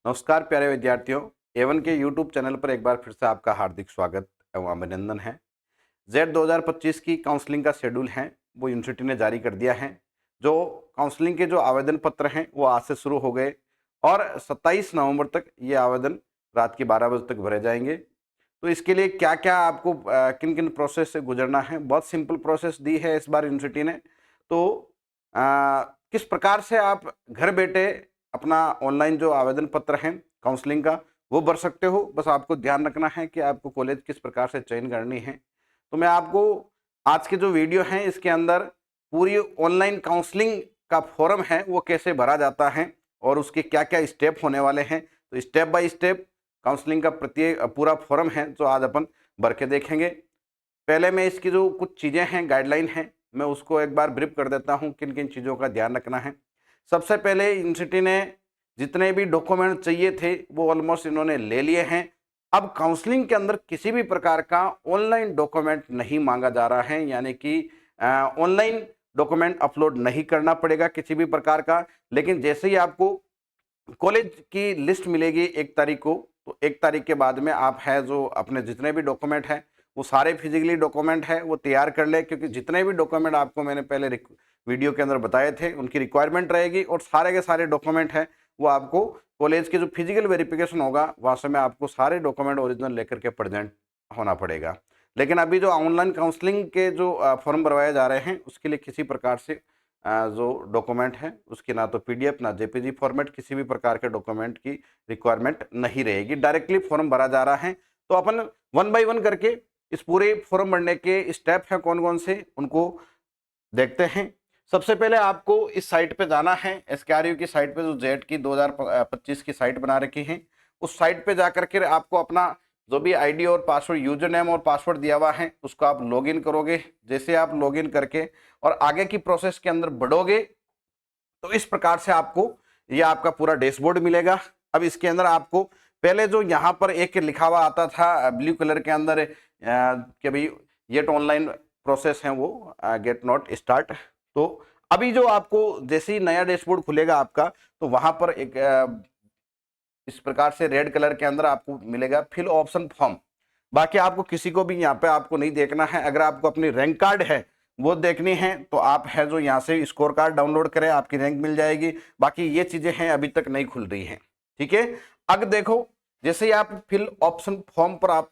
नमस्कार प्यारे विद्यार्थियों, एवन के यूट्यूब चैनल पर एक बार फिर से आपका हार्दिक स्वागत एवं अभिनंदन है। जेड 2025 की काउंसलिंग का शेड्यूल है वो यूनिवर्सिटी ने जारी कर दिया है। जो काउंसलिंग के जो आवेदन पत्र हैं वो आज से शुरू हो गए और 27 नवंबर तक ये आवेदन रात के 12 बजे तक भरे जाएंगे। तो इसके लिए क्या क्या आपको किन किन प्रोसेस से गुजरना है, बहुत सिंपल प्रोसेस दी है इस बार यूनिवर्सिटी ने। तो अ, किस प्रकार से आप घर बैठे अपना ऑनलाइन जो आवेदन पत्र है काउंसलिंग का वो भर सकते हो। बस आपको ध्यान रखना है कि आपको कॉलेज किस प्रकार से चयन करनी है। तो मैं आपको आज के जो वीडियो हैं इसके अंदर पूरी ऑनलाइन काउंसलिंग का फॉर्म है वो कैसे भरा जाता है और उसके क्या क्या स्टेप होने वाले हैं, तो स्टेप बाय स्टेप काउंसलिंग का प्रत्येक पूरा फॉर्म है जो आज अपन भर के देखेंगे। पहले मैं इसकी जो कुछ चीज़ें हैं, गाइडलाइन हैं, मैं उसको एक बार ब्रीफ कर देता हूँ किन किन चीज़ों का ध्यान रखना है। सबसे पहले यूनिवर्सिटी ने जितने भी डॉक्यूमेंट चाहिए थे वो ऑलमोस्ट इन्होंने ले लिए हैं। अब काउंसलिंग के अंदर किसी भी प्रकार का ऑनलाइन डॉक्यूमेंट नहीं मांगा जा रहा है, यानी कि ऑनलाइन डॉक्यूमेंट अपलोड नहीं करना पड़ेगा किसी भी प्रकार का। लेकिन जैसे ही आपको कॉलेज की लिस्ट मिलेगी 1 तारीख को, तो 1 तारीख के बाद में आप है जो अपने जितने भी डॉक्यूमेंट हैं वो सारे फिजिकली डॉक्यूमेंट है वो तैयार कर ले, क्योंकि जितने भी डॉक्यूमेंट आपको मैंने पहले वीडियो के अंदर बताए थे उनकी रिक्वायरमेंट रहेगी और सारे के सारे डॉक्यूमेंट हैं वो आपको कॉलेज के जो फिजिकल वेरिफिकेशन होगा वहाँ से में आपको सारे डॉक्यूमेंट ओरिजिनल लेकर के प्रेजेंट होना पड़ेगा। लेकिन अभी जो ऑनलाइन काउंसलिंग के जो फॉर्म भरवाए जा रहे हैं उसके लिए किसी प्रकार से जो डॉक्यूमेंट है उसकी ना तो पीडीएफ ना जेपीजी फॉर्मेट, किसी भी प्रकार के डॉक्यूमेंट की रिक्वायरमेंट नहीं रहेगी, डायरेक्टली फॉर्म भरा जा रहा है। तो अपन 1 बाय 1 करके इस पूरे फॉर्म भरने के स्टेप हैं कौन कौन से उनको देखते हैं। सबसे पहले आपको इस साइट पे जाना है, एसकेआरयू की साइट पे, जो जेड की 2025 की साइट बना रखी है उस साइट पे जा करके आपको अपना जो भी आईडी और पासवर्ड, यूजर नेम और पासवर्ड दिया हुआ है उसको आप लॉगिन करोगे। जैसे आप लॉगिन करके और आगे की प्रोसेस के अंदर बढ़ोगे तो इस प्रकार से आपको ये आपका पूरा डैशबोर्ड मिलेगा। अब इसके अंदर आपको पहले जो यहाँ पर एक लिखा हुआ आता था ब्लू कलर के अंदर कि भाई ये तो ऑनलाइन प्रोसेस है वो गेट नॉट स्टार्ट, तो अभी जो आपको जैसे ही नया डैशबोर्ड खुलेगा आपका तो वहां पर एक इस प्रकार से रेड कलर के अंदर आपको मिलेगा फिल ऑप्शन फॉर्म। बाकी आपको किसी को भी यहाँ पे आपको नहीं देखना है। अगर आपको अपनी रैंक कार्ड है वो देखनी है तो आप है जो यहाँ से स्कोर कार्ड डाउनलोड करें, आपकी रैंक मिल जाएगी। बाकी ये चीजें हैं अभी तक नहीं खुल रही हैं, ठीक है। अब देखो, जैसे ही आप फिल ऑप्शन फॉर्म पर आप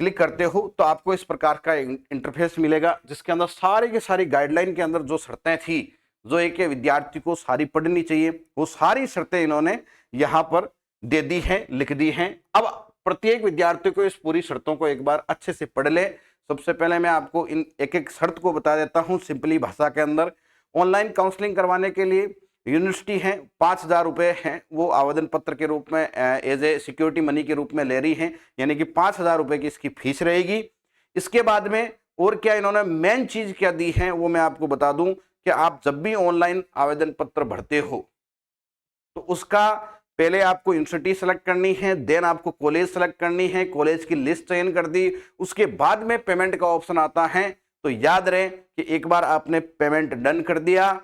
क्लिक करते हो तो आपको इस प्रकार का इंटरफेस मिलेगा जिसके अंदर सारी की सारी गाइडलाइन के अंदर जो शर्तें थी जो एक विद्यार्थी को सारी पढ़नी चाहिए वो सारी शर्तें इन्होंने यहाँ पर दे दी हैं, लिख दी हैं। अब प्रत्येक विद्यार्थी को इस पूरी शर्तों को एक बार अच्छे से पढ़ ले। सबसे पहले मैं आपको इन एक एक शर्त को बता देता हूँ सिंपली भाषा के अंदर। ऑनलाइन काउंसलिंग करवाने के लिए यूनिवर्सिटी है 5,000 रुपये हैं वो आवेदन पत्र के रूप में एज ए सिक्योरिटी मनी के रूप में ले रही हैं, यानी कि 5,000 रुपये की इसकी फीस रहेगी। इसके बाद में और क्या इन्होंने मेन चीज क्या दी है वो मैं आपको बता दूं कि आप जब भी ऑनलाइन आवेदन पत्र भरते हो तो उसका पहले आपको यूनिवर्सिटी सेलेक्ट करनी है, देन आपको कॉलेज सेलेक्ट करनी है, कॉलेज की लिस्ट चयन कर दी, उसके बाद में पेमेंट का ऑप्शन आता है। तो याद रहे कि एक बार आपने पेमेंट डन कर दिया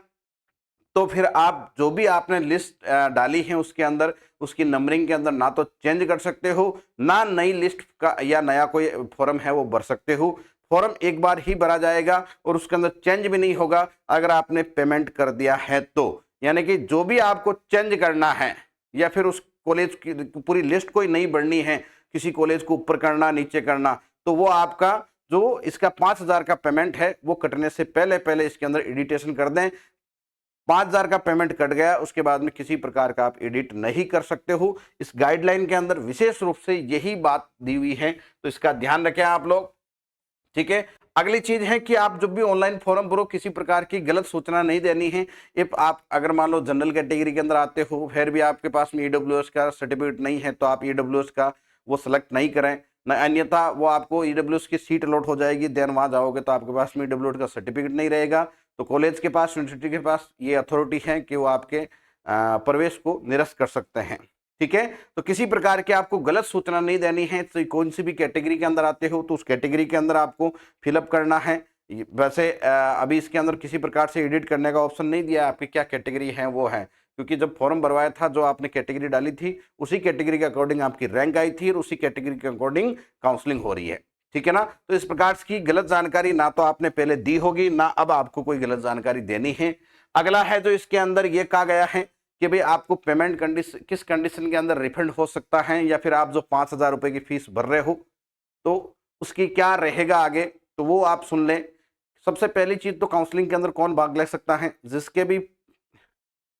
तो फिर आप जो भी आपने लिस्ट डाली है उसके अंदर उसकी नंबरिंग के अंदर ना तो चेंज कर सकते हो ना नई लिस्ट का या नया कोई फॉर्म है वो भर सकते हो। फॉर्म एक बार ही भरा जाएगा और उसके अंदर चेंज भी नहीं होगा अगर आपने पेमेंट कर दिया है तो। यानी कि जो भी आपको चेंज करना है या फिर उस कॉलेज की पूरी लिस्ट कोई नहीं बढ़नी है, किसी कॉलेज को ऊपर करना नीचे करना, तो वो आपका जो इसका 5,000 का पेमेंट है वो कटने से पहले पहले इसके अंदर एडिटेशन कर दें। 5,000 का पेमेंट कट गया उसके बाद में किसी प्रकार का आप एडिट नहीं कर सकते हो। इस गाइडलाइन के अंदर विशेष रूप से यही बात दी हुई है, तो इसका ध्यान रखें आप लोग, ठीक है। अगली चीज है कि आप जब भी ऑनलाइन फॉर्म भरो किसी प्रकार की गलत सूचना नहीं देनी है। इफ आप अगर मान लो जनरल कैटेगरी के अंदर आते हो फिर भी आपके पास में ईडब्ल्यूएस का सर्टिफिकेट नहीं है तो आप ईडब्ल्यूएस का वो सेलेक्ट नहीं करें, न अन्यथा वो आपको ईडब्ल्यूएस की सीट अलॉट हो जाएगी, देन वहां जाओगे तो आपके पास में ईडब्ल्यूएस का सर्टिफिकेट नहीं रहेगा। तो कॉलेज के पास, यूनिवर्सिटी के पास ये अथॉरिटी है कि वो आपके प्रवेश को निरस्त कर सकते हैं, ठीक है। तो किसी प्रकार की आपको गलत सूचना नहीं देनी है। तो कौन सी भी कैटेगरी के अंदर आते हो तो उस कैटेगरी के अंदर आपको फिलअप करना है। वैसे अभी इसके अंदर किसी प्रकार से एडिट करने का ऑप्शन नहीं दिया, आपकी क्या कैटेगरी है वो है, क्योंकि जब फॉर्म भरवाया था जो आपने कैटेगरी डाली थी उसी कैटेगरी के अकॉर्डिंग आपकी रैंक आई थी और उसी कैटेगरी के अकॉर्डिंग काउंसलिंग हो रही है, ठीक है ना। तो इस प्रकार की गलत जानकारी ना तो आपने पहले दी होगी ना अब आपको कोई गलत जानकारी देनी है। अगला है जो इसके अंदर ये कहा गया है कि भाई आपको पेमेंट कंडीशन किस कंडीशन के अंदर रिफंड हो सकता है, या फिर आप जो 5,000 रुपए की फीस भर रहे हो तो उसकी क्या रहेगा आगे, तो वो आप सुन लें। सबसे पहली चीज तो काउंसलिंग के अंदर कौन भाग ले सकता है, जिसके भी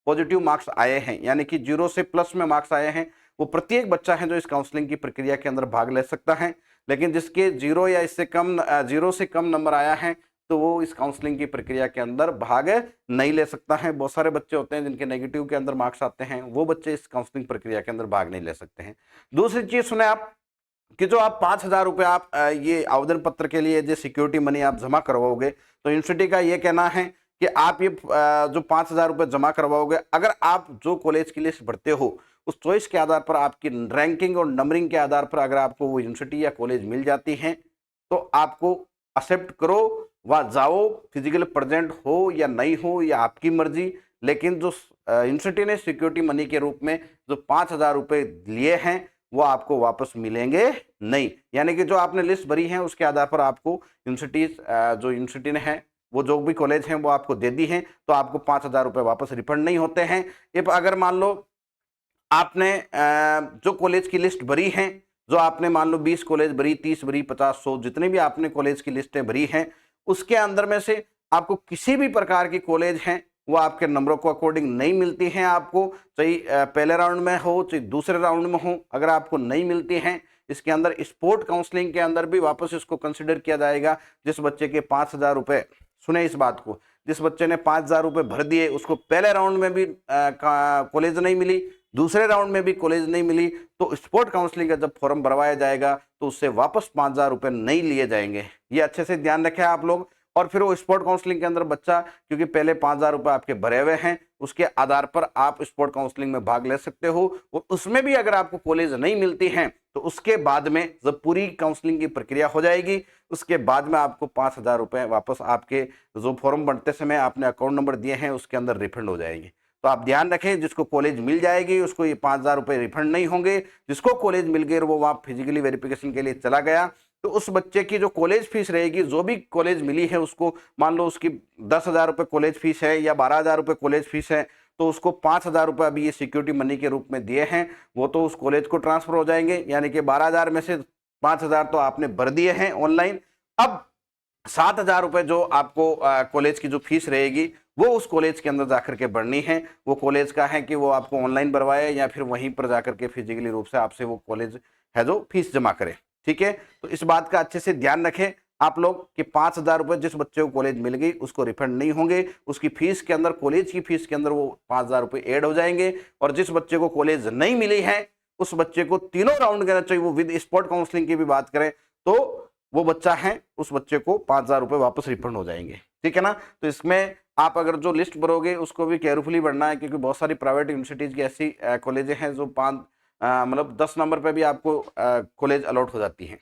पॉजिटिव मार्क्स आए हैं यानी कि 0 से प्लस में मार्क्स आए हैं, वो प्रत्येक बच्चा है जो इस काउंसलिंग की प्रक्रिया के अंदर भाग ले सकता है। लेकिन जिसके 0 या इससे कम 0 से कम नंबर आया है तो वो इस काउंसलिंग की प्रक्रिया के अंदर भाग नहीं ले सकता है। बहुत सारे बच्चे होते हैं जिनके नेगेटिव के अंदर मार्क्स आते हैं, वो बच्चे इस काउंसलिंग प्रक्रिया के अंदर भाग नहीं ले सकते हैं। दूसरी चीज सुने आप कि जो आप 5,000 रुपए आप ये आवेदन पत्र के लिए जो सिक्योरिटी मनी आप जमा करवाओगे, तो यूनिवर्सिटी का ये कहना है कि आप ये जो 5,000 रुपए जमा करवाओगे, अगर आप जो कॉलेज की लिस्ट भरते हो उस चॉइस के आधार पर आपकी रैंकिंग और नंबरिंग के आधार पर अगर आपको वो यूनिवर्सिटी या कॉलेज मिल जाती है तो आपको एक्सेप्ट करो, वह जाओ, फिजिकल प्रेजेंट हो या नहीं हो या आपकी मर्जी। लेकिन जो यूनिवर्सिटी ने सिक्योरिटी मनी के रूप में जो 5,000 रुपए लिए हैं वो आपको वापस मिलेंगे नहीं। यानी कि जो आपने लिस्ट भरी है उसके आधार पर आपको यूनिवर्सिटी जो यूनिवर्सिटी ने है वो जो भी कॉलेज हैं वो आपको दे दी हैं, तो आपको 5,000 रुपए वापस रिफंड नहीं होते हैं। इफ अगर मान लो आपने जो कॉलेज की लिस्ट भरी है, जो आपने मान लो 20 कॉलेज भरी, 30 भरी, 50, 100 जितने भी आपने कॉलेज की लिस्टें भरी हैं, उसके अंदर में से आपको किसी भी प्रकार की कॉलेज हैं वो आपके नंबरों को अकॉर्डिंग नहीं मिलती हैं, आपको चाहे पहले राउंड में हो चाहे दूसरे राउंड में हो, अगर आपको नहीं मिलती हैं इसके अंदर स्पोर्ट काउंसलिंग के अंदर भी वापस इसको कंसिडर किया जाएगा। जिस बच्चे के 5,000 रुपए, सुने इस बात को, जिस बच्चे ने 5,000 रुपए भर दिए उसको पहले राउंड में भी कॉलेज नहीं मिली, दूसरे राउंड में भी कॉलेज नहीं मिली, तो स्पोर्ट काउंसलिंग का जब फॉर्म भरवाया जाएगा तो उससे वापस 5,000 रुपए नहीं लिए जाएंगे। ये अच्छे से ध्यान रखें आप लोग। और फिर वो स्पोर्ट काउंसलिंग के अंदर बच्चा क्योंकि पहले 5,000 रुपए आपके भरे हुए हैं, उसके आधार पर आप स्पोर्ट काउंसलिंग में भाग ले सकते हो। और उसमें भी अगर आपको कॉलेज नहीं मिलती है तो उसके बाद में जब पूरी काउंसलिंग की प्रक्रिया हो जाएगी उसके बाद में आपको 5,000 रुपए वापस आपके जो फॉर्म भरते समय आपने अकाउंट नंबर दिए हैं उसके अंदर रिफंड हो जाएंगे। तो आप ध्यान रखें, जिसको कॉलेज मिल जाएगी उसको ये 5,000 रुपए रिफंड नहीं होंगे। जिसको कॉलेज मिल गए और वो वहाँ फिजिकली वेरिफिकेशन के लिए चला गया तो उस बच्चे की जो कॉलेज फीस रहेगी, जो भी कॉलेज मिली है उसको, मान लो उसकी 10,000 रुपये कॉलेज फीस है या 12,000 रुपये कॉलेज फीस है, तो उसको 5,000 रुपये अभी ये सिक्योरिटी मनी के रूप में दिए हैं वो तो उस कॉलेज को ट्रांसफर हो जाएंगे। यानी कि 12,000 में से 5,000 तो आपने भर दिए हैं ऑनलाइन। अब 7,000 रुपये जो आपको कॉलेज की जो फीस रहेगी वो उस कॉलेज के अंदर जाकर के भरनी है। वो कॉलेज का है कि वो आपको ऑनलाइन भरवाए या फिर वहीं पर जाकर के फिजिकली रूप से आपसे वो कॉलेज है जो फीस जमा करे, ठीक है। तो इस बात का अच्छे से ध्यान रखें आप लोग कि 5,000 रुपये जिस बच्चे को कॉलेज मिल गई उसको रिफंड नहीं होंगे, उसकी फीस के अंदर, कॉलेज की फीस के अंदर वो 5,000 रुपये ऐड हो जाएंगे। और जिस बच्चे को कॉलेज नहीं मिली है उस बच्चे को तीनों राउंड करना चाहिए, वो विद स्पोर्ट काउंसलिंग की भी बात करें तो वो बच्चा है उस बच्चे को 5,000 रुपये वापस रिफंड हो जाएंगे, ठीक है ना। तो इसमें आप अगर जो लिस्ट भरोगे उसको भी केयरफुली भरना है, क्योंकि बहुत सारी प्राइवेट यूनिवर्सिटीज़ की ऐसी कॉलेजें हैं जो 5 मतलब 10 नंबर पे भी आपको कॉलेज अलॉट हो जाती हैं।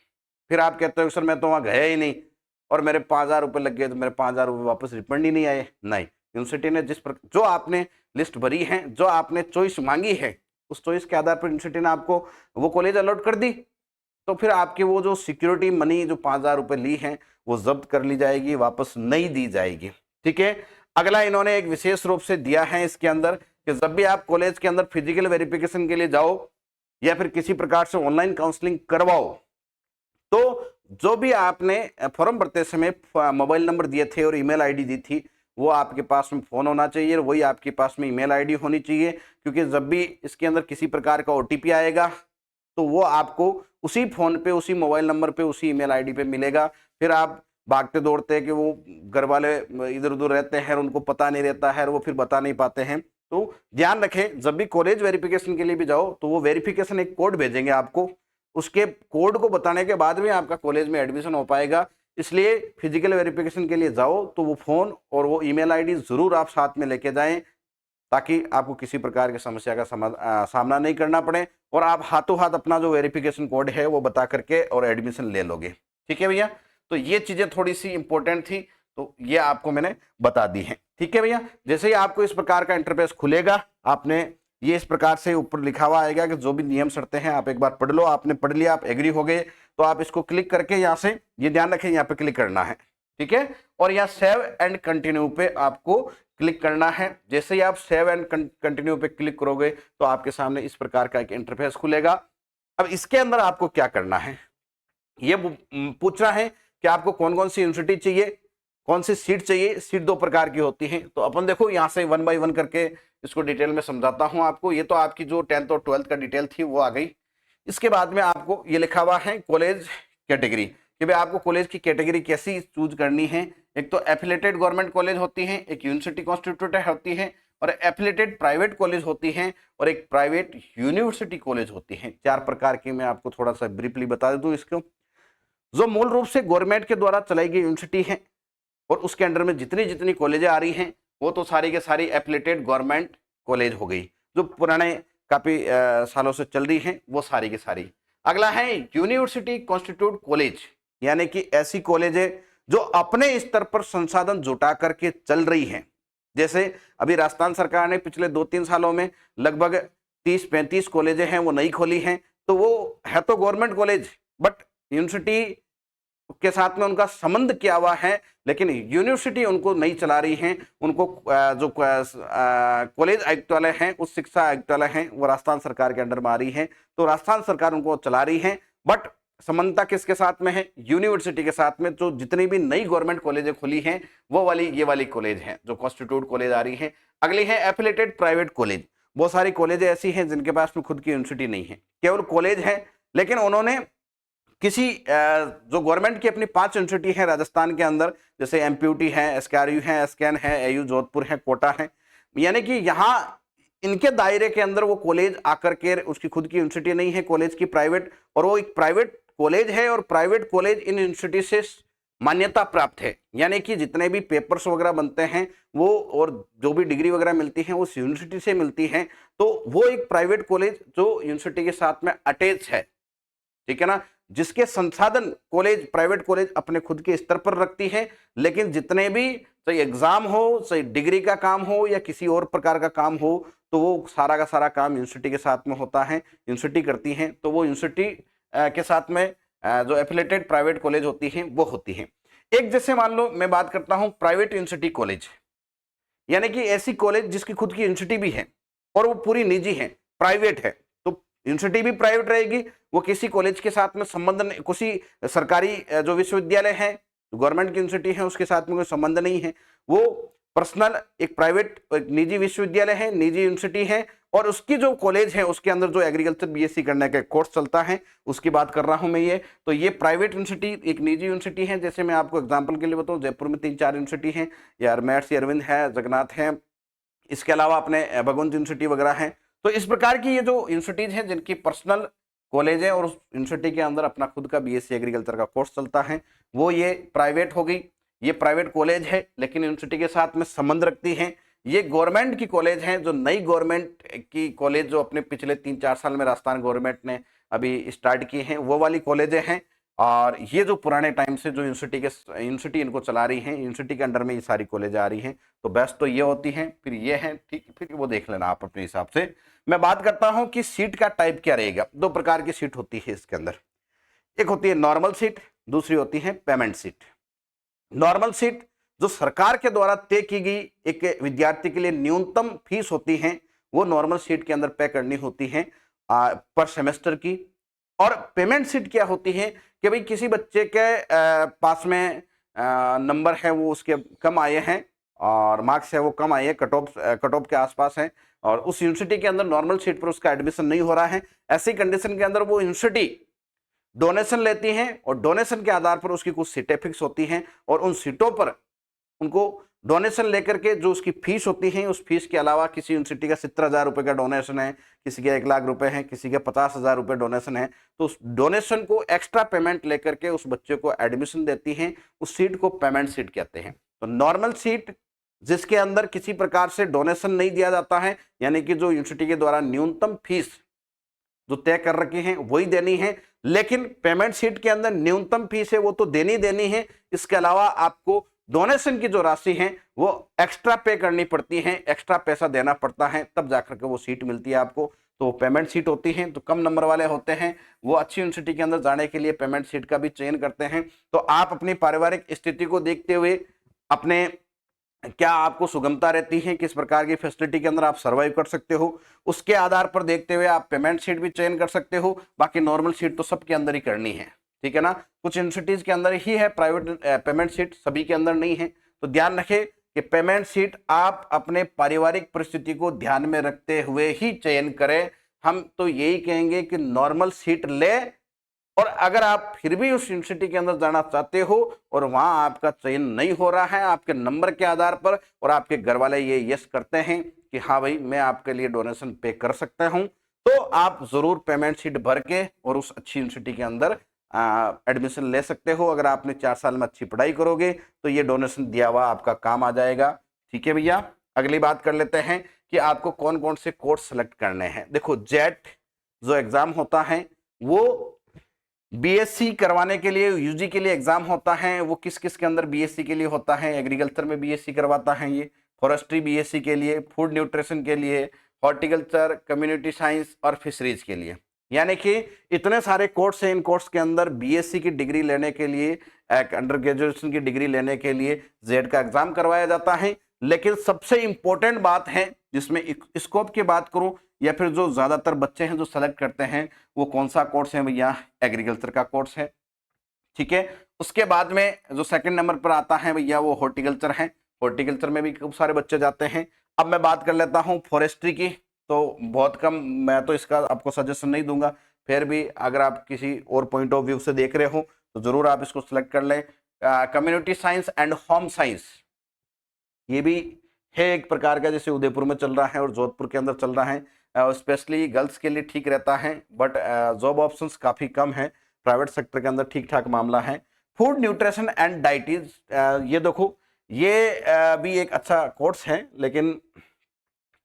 फिर आप कहते हो सर मैं तो वहाँ गया ही नहीं और मेरे 5,000 रुपये लग गए तो मेरे 5,000 रुपये वापस रिफंड ही नहीं आए। नहीं, यूनिवर्सिटी ने जो आपने लिस्ट भरी है, जो आपने चॉइस मांगी है, उस चॉइस के आधार पर यूनिवर्सिटी ने आपको वो कॉलेज अलॉट कर दी, तो फिर आपकी वो जो सिक्योरिटी मनी जो 5,000 रुपये ली है वो जब्त कर ली जाएगी, वापस नहीं दी जाएगी, ठीक है। अगला इन्होंने एक विशेष रूप से दिया है इसके अंदर कि जब भी आप कॉलेज के अंदर फिजिकल वेरिफिकेशन के लिए जाओ या फिर किसी प्रकार से ऑनलाइन काउंसलिंग करवाओ, तो जो भी आपने फॉर्म भरते समय मोबाइल नंबर दिए थे और ईमेल आईडी दी थी वो आपके पास में फ़ोन होना चाहिए और वही आपके पास में ईमेल आईडी होनी चाहिए, क्योंकि जब भी इसके अंदर किसी प्रकार का ओटीपी आएगा तो वो आपको उसी फ़ोन पे, उसी मोबाइल नंबर पे, उसी ईमेल आईडी पे मिलेगा। फिर आप भागते दौड़ते हैं कि वो घर वाले इधर उधर रहते हैं और उनको पता नहीं रहता है और वो फिर बता नहीं पाते हैं। तो ध्यान रखें, जब भी कॉलेज वेरिफिकेशन के लिए भी जाओ तो वो वेरिफिकेशन एक कोड भेजेंगे आपको, उसके कोड को बताने के बाद में आपका कॉलेज में एडमिशन हो पाएगा। इसलिए फिजिकल वेरिफिकेशन के लिए जाओ तो वो फ़ोन और वो ईमेल आईडी ज़रूर आप साथ में लेके जाएं, ताकि आपको किसी प्रकार की समस्या का सामना नहीं करना पड़े और आप हाथों हाथ अपना जो वेरिफिकेशन कोड है वो बता करके और एडमिशन ले लोगे, ठीक है भैया। तो ये चीज़ें थोड़ी सी इंपॉर्टेंट थी, तो ये आपको मैंने बता दी हैं। ठीक है भैया। जैसे ही आपको इस प्रकार का इंटरफेस खुलेगा, आपने ये इस प्रकार से ऊपर लिखा हुआ आएगा कि जो भी नियम शर्तें हैं आप एक बार पढ़ लो। आपने पढ़ लिया, आप एग्री हो गए, तो आप इसको क्लिक करके यहाँ से, ये ध्यान रखें, यहाँ पे क्लिक करना है, ठीक है। और यहाँ सेव एंड कंटिन्यू पे आपको क्लिक करना है। जैसे ही आप सेव एंड कंटिन्यू पे क्लिक करोगे तो आपके सामने इस प्रकार का एक इंटरफेस खुलेगा। अब इसके अंदर आपको क्या करना है, ये पूछ रहा है कि आपको कौन कौन सी यूनिवर्सिटी चाहिए, कौन सी सीट चाहिए। सीट दो प्रकार की होती हैं, तो अपन देखो यहाँ से 1 बाय 1 करके इसको डिटेल में समझाता हूँ आपको। ये तो आपकी जो 10th और 12th का डिटेल थी वो आ गई। इसके बाद में आपको ये लिखा हुआ है कॉलेज कैटेगरी, कि भाई आपको कॉलेज की कैटेगरी कैसी चूज करनी है। एक तो एफिलेटेड गवर्नमेंट कॉलेज होती है, एक यूनिवर्सिटी कॉन्स्टिट्यूटेड होती है, और एफिलेटेड प्राइवेट कॉलेज होती है, और एक प्राइवेट यूनिवर्सिटी कॉलेज होती है। 4 प्रकार की मैं आपको थोड़ा सा ब्रीफली बता दूं इसको। जो मूल रूप से गवर्नमेंट के द्वारा चलाई गई यूनिवर्सिटी है और उसके अंडर में जितनी जितनी कॉलेजें आ रही हैं वो तो सारी के सारी एफिलेटेड गवर्नमेंट कॉलेज हो गई, जो पुराने काफी सालों से चल रही हैं वो सारी की सारी। अगला है यूनिवर्सिटी कॉन्स्टिट्यूट कॉलेज, यानी कि ऐसी कॉलेजें जो अपने स्तर पर संसाधन जुटा करके चल रही हैं। जैसे अभी राजस्थान सरकार ने पिछले 2-3 सालों में लगभग 30-35 कॉलेजें हैं वो नई खोली हैं, तो वो है तो गवर्नमेंट कॉलेज, बट यूनिवर्सिटी के साथ में उनका संबंध किया हुआ है, लेकिन यूनिवर्सिटी उनको नहीं चला रही हैं। उनको जो कॉलेज आयुक्तालय हैं, उच्च शिक्षा आयुक्तालय हैं, वो राजस्थान सरकार के अंडर में आ रही है, तो राजस्थान सरकार उनको चला रही है। बट समानता किसके साथ में है, यूनिवर्सिटी के साथ में। जो जितनी भी नई गवर्नमेंट कॉलेजें खुली हैं वो वाली ये वाली कॉलेज हैं जो कॉन्स्टिट्यूट कॉलेज आ रही है। अगली है एफिलेटेड प्राइवेट कॉलेज। बहुत सारी कॉलेजें ऐसी हैं जिनके पास में खुद की यूनिवर्सिटी नहीं है, केवल कॉलेज है, लेकिन उन्होंने किसी जो गवर्नमेंट की अपनी 5 यूनिवर्सिटी है राजस्थान के अंदर, जैसे एमपीयूटी है, एसकेआरयू है, एसकेएन है, एयू जोधपुर है, कोटा है, यानी कि यहाँ इनके दायरे के अंदर वो कॉलेज आकर के, उसकी खुद की यूनिवर्सिटी नहीं है कॉलेज की, प्राइवेट, और वो एक प्राइवेट कॉलेज है, और प्राइवेट कॉलेज इन यूनिवर्सिटी से मान्यता प्राप्त है। यानी कि जितने भी पेपर्स वगैरह बनते हैं वो, और जो भी डिग्री वगैरह मिलती है उस यूनिवर्सिटी से मिलती है, तो वो एक प्राइवेट कॉलेज जो यूनिवर्सिटी के साथ में अटैच है, ठीक है ना, जिसके संसाधन कॉलेज, प्राइवेट कॉलेज अपने खुद के स्तर पर रखती है, लेकिन जितने भी चाहे एग्जाम हो, चाहे डिग्री का काम हो या किसी और प्रकार का काम हो, तो वो सारा का सारा काम यूनिवर्सिटी के साथ में होता है, यूनिवर्सिटी करती है। तो वो यूनिवर्सिटी के साथ में जो एफिलेटेड प्राइवेट कॉलेज होती हैं वो होती हैं। एक जैसे मान लो मैं बात करता हूं प्राइवेट यूनिवर्सिटी कॉलेज, यानी कि ऐसी कॉलेज जिसकी खुद की यूनिवर्सिटी भी है और वो पूरी निजी है, प्राइवेट है, तो यूनिवर्सिटी भी प्राइवेट रहेगी, वो किसी कॉलेज के साथ में संबंध नहीं, किसी सरकारी जो विश्वविद्यालय है, गवर्नमेंट की यूनिवर्सिटी है, उसके साथ में कोई संबंध नहीं है, वो पर्सनल एक प्राइवेट, एक निजी विश्वविद्यालय है, निजी यूनिवर्सिटी है, और उसकी जो कॉलेज है उसके अंदर जो एग्रीकल्चर बीएससी करने का कोर्स चलता है उसकी बात कर रहा हूं मैं। ये तो ये प्राइवेट यूनिवर्सिटी एक निजी यूनिवर्सिटी है। जैसे मैं आपको एग्जांपल के लिए बताऊं, जयपुर में 3-4 यूनिवर्सिटी हैं, या महर्षि अरविंद है, जगन्नाथ है, इसके अलावा अपने भगवंत यूनिवर्सिटी वगैरह है। तो इस प्रकार की ये जो यूनिवर्सिटीज हैं जिनकी पर्सनल कॉलेज है और उस यूनिवर्सिटी के अंदर अपना खुद का बीएससी एग्रीकल्चर का कोर्स चलता है, वो ये प्राइवेट हो गई। ये प्राइवेट कॉलेज है लेकिन यूनिवर्सिटी के साथ में संबंध रखती हैं। ये गवर्नमेंट की कॉलेज हैं, जो नई गवर्नमेंट की कॉलेज जो अपने पिछले 3-4 साल में राजस्थान गवर्नमेंट ने अभी स्टार्ट की हैं, वो वाली कॉलेजें हैं। और ये जो पुराने टाइम से जो यूनिवर्सिटी इनको चला रही हैं, यूनिवर्सिटी के अंडर में ये सारी कॉलेज आ रही हैं, तो बेस्ट तो ये होती हैं, फिर ये हैं, ठीक, फिर वो देख लेना आप अपने हिसाब से। मैं बात करता हूं कि सीट का टाइप क्या रहेगा। 2 प्रकार की सीट होती है इसके अंदर, एक होती है नॉर्मल सीट, दूसरी होती है पेमेंट सीट। नॉर्मल सीट जो सरकार के द्वारा तय की गई एक विद्यार्थी के लिए न्यूनतम फीस होती है, वो नॉर्मल सीट के अंदर पे करनी होती है पर सेमेस्टर की। और पेमेंट सीट क्या होती है कि भाई किसी बच्चे के पास में नंबर है वो उसके कम आए हैं और मार्क्स है वो कम आए हैं, कट ऑफ के आसपास है, और उस यूनिवर्सिटी के अंदर नॉर्मल सीट पर उसका एडमिशन नहीं हो रहा है। ऐसी कंडीशन के अंदर वो यूनिवर्सिटी डोनेशन लेती हैं और डोनेशन के आधार पर उसकी कुछ सीटें फिक्स होती हैं, और उन सीटों पर उनको डोनेशन लेकर के जो उसकी फीस होती है, उस फीस के अलावा किसी यूनिवर्सिटी का 70,000 रुपए का डोनेशन है, किसी के 1 लाख रुपए है, किसी के 50,000 रुपए डोनेशन है, तो उस डोनेशन को एक्स्ट्रा पेमेंट लेकर के उस बच्चे को एडमिशन देती हैं। उस सीट को पेमेंट सीट कहते हैं। तो नॉर्मल सीट जिसके अंदर किसी प्रकार से डोनेशन नहीं दिया जाता है, यानी कि जो यूनिवर्सिटी के द्वारा न्यूनतम फीस जो तय कर रखी है वही देनी है, लेकिन पेमेंट सीट के अंदर न्यूनतम फीस है वो तो देनी है, इसके अलावा आपको डोनेशन की जो राशि है वो एक्स्ट्रा पे करनी पड़ती है, एक्स्ट्रा पैसा देना पड़ता है, तब जाकर के वो सीट मिलती है आपको। तो पेमेंट सीट होती है, तो कम नंबर वाले होते हैं वो अच्छी यूनिवर्सिटी के अंदर जाने के लिए पेमेंट सीट का भी चयन करते हैं। तो आप अपनी पारिवारिक स्थिति को देखते हुए अपने क्या आपको सुगमता रहती है, किस प्रकार की फैसिलिटी के अंदर आप सर्वाइव कर सकते हो, उसके आधार पर देखते हुए आप पेमेंट सीट भी चयन कर सकते हो। बाकी नॉर्मल सीट तो सबके अंदर ही करनी है, ठीक है ना। कुछ यूनिवर्सिटीज के अंदर ही है प्राइवेट पेमेंट सीट, सभी के अंदर नहीं है। तो ध्यान रखें कि पेमेंट सीट आप अपने पारिवारिक परिस्थिति को ध्यान में रखते हुए ही चयन करें। हम तो यही कहेंगे कि नॉर्मल सीट ले, और अगर आप फिर भी उस यूनिवर्सिटी के अंदर जाना चाहते हो और वहां आपका चयन नहीं हो रहा है आपके नंबर के आधार पर, और आपके घर वाले ये यस करते हैं कि हाँ भाई मैं आपके लिए डोनेशन पे कर सकता हूं, तो आप जरूर पेमेंट सीट भर के और उस अच्छी यूनिवर्सिटी के अंदर एडमिशन ले सकते हो। अगर आपने 4 साल में अच्छी पढ़ाई करोगे तो ये डोनेशन दिया हुआ आपका काम आ जाएगा, ठीक है भैया। अगली बात कर लेते हैं कि आपको कौन कौन से कोर्स सेलेक्ट करने हैं। देखो जेट जो एग्जाम होता है वो बीएससी करवाने के लिए, यूजी के लिए एग्जाम होता है। वो किस किस के अंदर बीएससी के लिए होता है, एग्रीकल्चर में बीएससी करवाता है ये, फॉरेस्ट्री बीएससी के लिए, फूड न्यूट्रिशन के लिए, हॉर्टिकल्चर, कम्युनिटी साइंस और फिशरीज के लिए। यानी कि इतने सारे कोर्स हैं, इन कोर्स के अंदर बीएससी की डिग्री लेने के लिए, अंडर ग्रेजुएशन की डिग्री लेने के लिए जेड का एग्जाम करवाया जाता है। लेकिन सबसे इंपॉर्टेंट बात है जिसमें स्कोप की बात करूं या फिर जो ज्यादातर बच्चे हैं जो सेलेक्ट करते हैं, वो कौन सा कोर्स है भैया, एग्रीकल्चर का कोर्स है, ठीक है। उसके बाद में जो सेकंड नंबर पर आता है भैया वो हॉर्टिकल्चर है, हॉर्टिकल्चर में भी खूब सारे बच्चे जाते हैं। अब मैं बात कर लेता हूँ फॉरेस्ट्री की, तो बहुत कम, मैं तो इसका आपको सजेशन नहीं दूंगा, फिर भी अगर आप किसी और पॉइंट ऑफ व्यू से देख रहे हो तो जरूर आप इसको सिलेक्ट कर लें। Community science and home science ये भी है एक प्रकार का, जैसे उदयपुर में चल रहा है और जोधपुर के अंदर चल रहा है, स्पेशली गर्ल्स के लिए ठीक रहता है, बट जॉब ऑप्शंस काफ़ी कम है, प्राइवेट सेक्टर के अंदर ठीक ठाक मामला है। फूड न्यूट्रिशन एंड डाइटीज, ये देखो ये भी एक अच्छा कोर्स है, लेकिन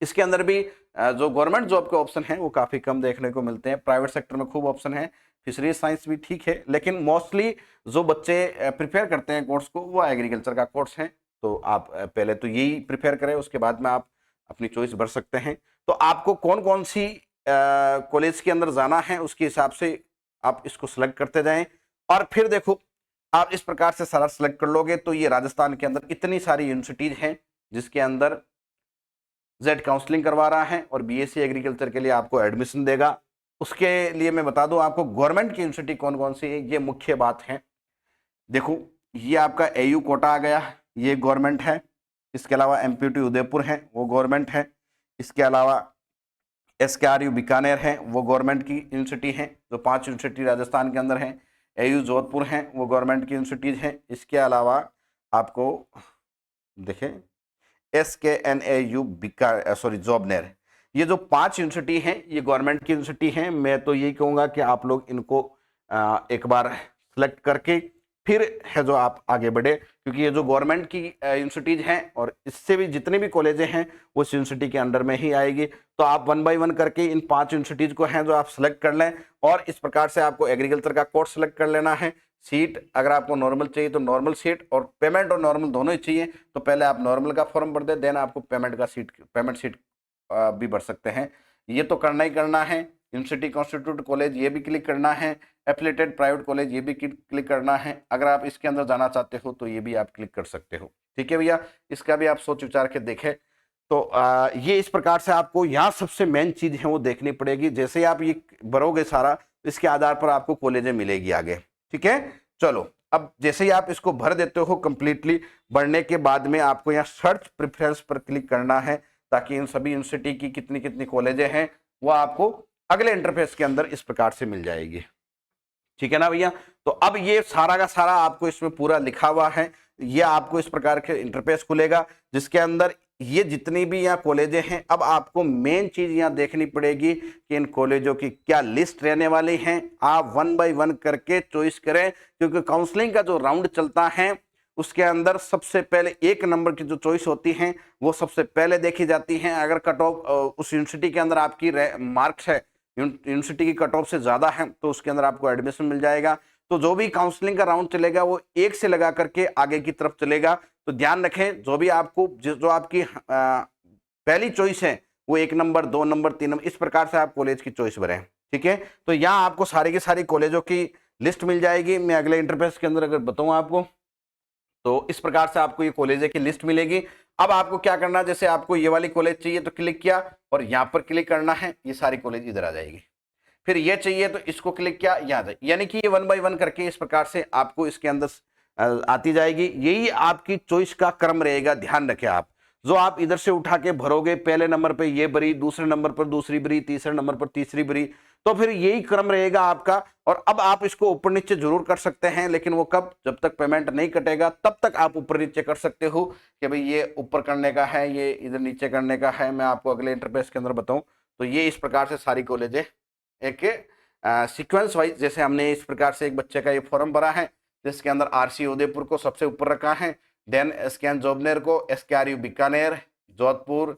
इसके अंदर भी जो गवर्नमेंट जॉब के ऑप्शन हैं वो काफ़ी कम देखने को मिलते हैं, प्राइवेट सेक्टर में खूब ऑप्शन है। फिशरीज साइंस भी ठीक है, लेकिन मोस्टली जो बच्चे प्रिपेयर करते हैं कोर्स को वो एग्रीकल्चर का कोर्स है। तो आप पहले तो यही प्रिपेयर करें, उसके बाद में आप अपनी चॉइस भर सकते हैं। तो आपको कौन कौन सी कॉलेज के अंदर जाना है उसके हिसाब से आप इसको सेलेक्ट करते जाएं, और फिर देखो आप इस प्रकार से सारा सेलेक्ट कर लोगे तो ये राजस्थान के अंदर इतनी सारी यूनिवर्सिटीज हैं जिसके अंदर जेड काउंसलिंग करवा रहा है और बीएससी एग्रीकल्चर के लिए आपको एडमिशन देगा। उसके लिए मैं बता दूं आपको गवर्नमेंट की यूनिवर्सिटी कौन कौन सी है, ये मुख्य बात है। देखो ये आपका एयू कोटा आ गया, ये गवर्नमेंट है। इसके अलावा एमपीटी उदयपुर है, वो गवर्नमेंट है। इसके अलावा एसकेआरयू बीकानेर है, वो गवर्नमेंट की यूनिवर्सिटी है। जो 5 यूनिवर्सिटी राजस्थान के अंदर हैं, एयू जोधपुर है, वो गवर्नमेंट की यूनिवर्सिटीज हैं। इसके अलावा आपको देखें SKNAU जॉबनेर, ये जो 5 यूनिवर्सिटी हैं ये गवर्नमेंट की यूनिवर्सिटी हैं। मैं तो यही कहूँगा कि आप लोग इनको एक बार सेलेक्ट करके फिर है जो आप आगे बढ़े, क्योंकि ये जो गवर्नमेंट की यूनिवर्सिटीज हैं और इससे भी जितने भी कॉलेजें हैं वो इस यूनिवर्सिटी के अंडर में ही आएगी। तो आप 1 बाय 1 करके इन 5 यूनिवर्सिटीज को हैं जो आप सेलेक्ट कर लें, और इस प्रकार से आपको एग्रीकल्चर का कोर्स सेलेक्ट कर लेना है। सीट अगर आपको नॉर्मल चाहिए तो नॉर्मल सीट, और पेमेंट और नॉर्मल दोनों ही चाहिए तो पहले आप नॉर्मल का फॉर्म भर दें, देन आपको पेमेंट सीट भी भर सकते हैं। ये तो करना ही करना है। यूनिवर्सिटी कॉन्स्टिट्यूट कॉलेज ये भी क्लिक करना है, एफिलिएटेड प्राइवेट कॉलेज ये भी क्लिक करना है। अगर आप इसके अंदर जाना चाहते हो तो ये भी आप क्लिक कर सकते हो, ठीक है भैया। इसका भी आप सोच विचार के देखें। तो ये इस प्रकार से आपको यहाँ सबसे मेन चीज है वो देखनी पड़ेगी। जैसे ही आप ये भरोगे सारा, इसके आधार पर आपको कॉलेजें मिलेगी आगे, ठीक है। चलो अब जैसे ही आप इसको भर देते हो कंप्लीटली, भरने के बाद में आपको यहाँ सर्च प्रेफरेंस पर क्लिक करना है, ताकि इन सभी यूनिवर्सिटी की कितनी कितनी कॉलेजें हैं वो आपको अगले इंटरफेस के अंदर इस प्रकार से मिल जाएगी, ठीक है ना भैया। तो अब ये सारा का सारा आपको इसमें पूरा लिखा हुआ है। ये आपको इस प्रकार के इंटरफेस खुलेगा जिसके अंदर ये जितनी भी यहाँ कॉलेजें हैं। अब आपको मेन चीज यहाँ देखनी पड़ेगी कि इन कॉलेजों की क्या लिस्ट रहने वाली हैं। आप 1 बाय 1 करके चॉइस करें, क्योंकि काउंसलिंग का जो राउंड चलता है उसके अंदर सबसे पहले 1 नंबर की जो चॉइस होती हैं वो सबसे पहले देखी जाती हैं। अगर कट ऑफ उस यूनिवर्सिटी के अंदर आपकी मार्क्स है, यूनिवर्सिटी की कट ऑफ से ज्यादा है, तो उसके अंदर आपको एडमिशन मिल जाएगा। तो जो भी काउंसलिंग का राउंड चलेगा वो 1 से लगा करके आगे की तरफ चलेगा। तो ध्यान रखें, जो भी आपको जो आपकी पहली चॉइस है वो 1 नंबर, 2 नंबर, 3 नंबर, इस प्रकार से आप कॉलेज की चॉइस भरें। ठीक है, तो यहाँ आपको सारी की सारी कॉलेजों की लिस्ट मिल जाएगी। मैं अगले इंटरफेस के अंदर अगर बताऊं आपको, तो इस प्रकार से आपको ये कॉलेज की लिस्ट मिलेगी। अब आपको क्या करना है, जैसे आपको ये वाली कॉलेज चाहिए तो क्लिक किया और यहाँ पर क्लिक करना है, ये सारी कॉलेज इधर आ जाएगी। फिर ये चाहिए तो इसको क्लिक किया, यहाँ आ जाए, यानी कि ये 1 बाय 1 करके इस प्रकार से आपको इसके अंदर आती जाएगी। यही आपकी चॉइस का क्रम रहेगा, ध्यान रखें आप। जो आप इधर से उठा के भरोगे, पहले नंबर पे ये भरी, दूसरे नंबर पर दूसरी भरी, तीसरे नंबर पर तीसरी भरी, तो फिर यही क्रम रहेगा आपका। और अब आप इसको ऊपर नीचे जरूर कर सकते हैं, लेकिन वो कब, जब तक पेमेंट नहीं कटेगा तब तक आप ऊपर नीचे कर सकते हो कि भाई ये ऊपर करने का है, ये इधर नीचे करने का है। मैं आपको अगले इंटरफेस के अंदर बताऊं तो ये इस प्रकार से सारी कॉलेजें एक सीक्वेंस वाइज, जैसे हमने इस प्रकार से एक बच्चे का ये फॉर्म भरा है जिसके अंदर आरसी उदयपुर को सबसे ऊपर रखा है, देन एसकेएन जोबनेर को, एसकेआरयू बीकानेर, जोधपुर,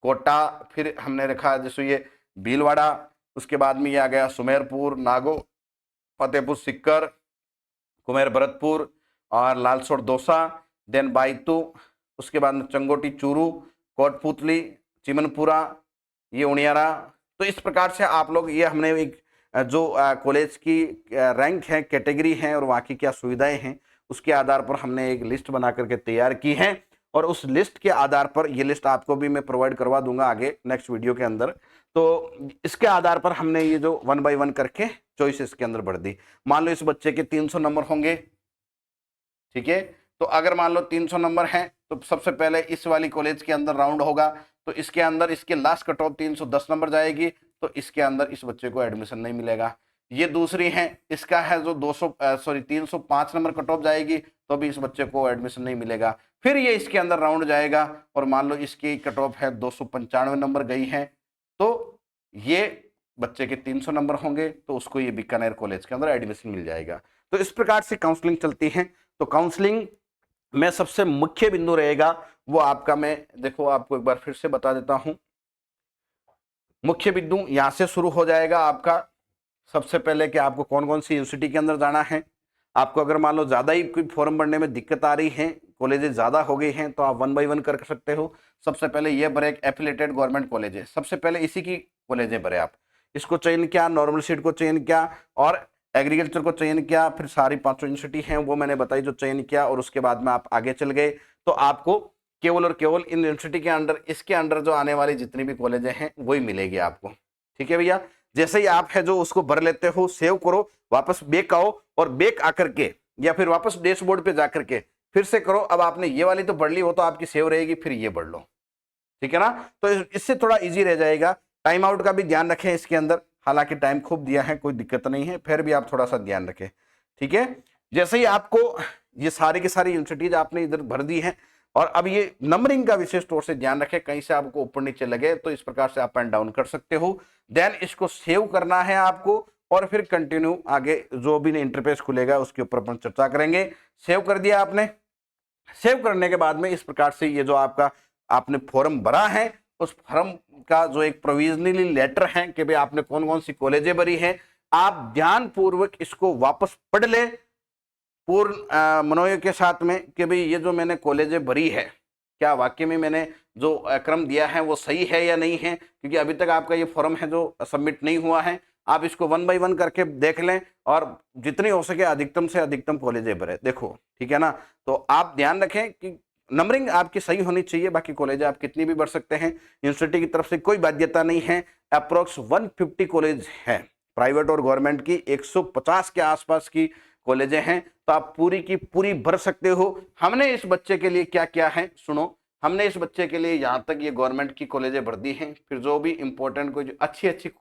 कोटा, फिर हमने रखा जैसे ये भीलवाड़ा, उसके बाद में ये आ गया सुमेरपुर, नागो, फतेहपुर सिक्कर, कुमेर भरतपुर और लालसोट दौसा, देन बाइतू, उसके बाद में चंगोटी चूरू, कोटपुतली, चिमनपुरा, ये उनियारा। तो इस प्रकार से आप लोग, ये हमने एक जो कॉलेज की रैंक है, कैटेगरी है और वहाँ की क्या सुविधाएं हैं, उसके आधार पर हमने एक लिस्ट बना करके तैयार की है। और उस लिस्ट के आधार पर, ये लिस्ट आपको भी मैं प्रोवाइड करवा दूंगा आगे नेक्स्ट वीडियो के अंदर, तो इसके आधार पर हमने ये जो 1 बाय 1 करके चॉइस इसके अंदर बढ़ दी। मान लो इस बच्चे के 300 नंबर होंगे, ठीक है, तो अगर मान लो 300 नंबर हैं तो सबसे पहले इस वाली कॉलेज के अंदर राउंड होगा, तो इसके अंदर इसके लास्ट कट ऑफ 310 नंबर जाएगी, तो इसके अंदर इस बच्चे को एडमिशन नहीं मिलेगा। ये दूसरी है, इसका है जो 305 नंबर कट ऑफ जाएगी तो भी इस बच्चे को एडमिशन नहीं मिलेगा। फिर ये इसके अंदर राउंड जाएगा और मान लो इसकी कट ऑफ है 295 नंबर गई है, तो ये बच्चे के 300 नंबर होंगे तो उसको ये बीकानेर कॉलेज के अंदर एडमिशन मिल जाएगा। तो इस प्रकार से काउंसलिंग चलती है। तो काउंसलिंग में सबसे मुख्य बिंदु रहेगा वो आपका, मैं देखो आपको एक बार फिर से बता देता हूं। मुख्य बिंदु यहां से शुरू हो जाएगा आपका, सबसे पहले कि आपको कौन कौन सी यूनिवर्सिटी के अंदर जाना है। आपको अगर मान लो ज्यादा ही कोई फॉर्म भरने में दिक्कत आ रही है, कॉलेजेस ज्यादा हो गई हैं, तो आप 1 बाय 1 कर सकते हो। सबसे पहले ये भरे, एफिलेटेड गवर्नमेंट कॉलेज है, सबसे पहले इसी की कॉलेजें भरे आप। इसको चयन किया, नॉर्मल सीट को चयन किया और एग्रीकल्चर को चयन किया, फिर सारी 5 यूनिवर्सिटी हैं वो मैंने बताई जो चयन किया, और उसके बाद में आप आगे चल गए। तो आपको केवल और केवल इन यूनिवर्सिटी के अंडर, इसके अंडर जो आने वाली जितनी भी कॉलेजें हैं वही मिलेगी आपको। ठीक है भैया, जैसे ही आप है जो उसको भर लेते हो, सेव करो, वापस बैक आओ और बैक आकर के या फिर वापस डैशबोर्ड पे जाकर के फिर से करो। अब आपने ये वाली तो भर ली, वो तो आपकी सेव रहेगी, फिर ये भर लो, ठीक है ना। तो इससे थोड़ा इजी रह जाएगा। टाइम आउट का भी ध्यान रखें इसके अंदर, हालांकि टाइम खूब दिया है, कोई दिक्कत नहीं है, फिर भी आप थोड़ा सा ध्यान रखें, ठीक है। जैसे ही आपको ये सारी की सारी यूनिवर्सिटीज आपने इधर भर दी है, और अब ये नंबरिंग का विशेष तौर से ध्यान रखें, कहीं से आपको ऊपर नीचे लगे तो इस प्रकार से अप एंड डाउन कर सकते हो। देन इसको सेव करना है आपको, और फिर कंटिन्यू आगे जो भी इंटरफेस खुलेगा उसके ऊपर अपन चर्चा करेंगे। सेव कर दिया आपने, सेव करने के बाद में इस प्रकार से ये जो आपका आपने फॉर्म भरा है, उस फॉर्म का जो एक प्रोविजनली लेटर है कि भाई आपने कौन कौन सी कॉलेजें भरी है, आप ध्यान पूर्वक इसको वापस पढ़ ले पूर्ण मनोयोग के साथ में कि भाई ये जो मैंने कॉलेजें भरी है, क्या वाकई में मैंने जो क्रम दिया है वो सही है या नहीं है। क्योंकि अभी तक आपका ये फॉर्म है जो सबमिट नहीं हुआ है, आप इसको 1 बाय 1 करके देख लें और जितनी हो सके अधिकतम से अधिकतम कॉलेजें भरे, देखो, ठीक है ना। तो आप ध्यान रखें कि नंबरिंग आपकी सही होनी चाहिए, बाकी कॉलेज आप कितनी भी भर सकते हैं, यूनिवर्सिटी की तरफ से कोई बाध्यता नहीं है। अप्रोक्स 150 कॉलेज है, प्राइवेट और गवर्नमेंट की 150 के आसपास की कॉलेजें हैं, तो आप पूरी की पूरी भर सकते हो। हमने इस बच्चे के लिए क्या किया है सुनो, हमने इस बच्चे के लिए यहाँ तक ये गवर्नमेंट की कॉलेजें भर दी हैं, फिर जो भी इंपॉर्टेंट कोई अच्छी अच्छी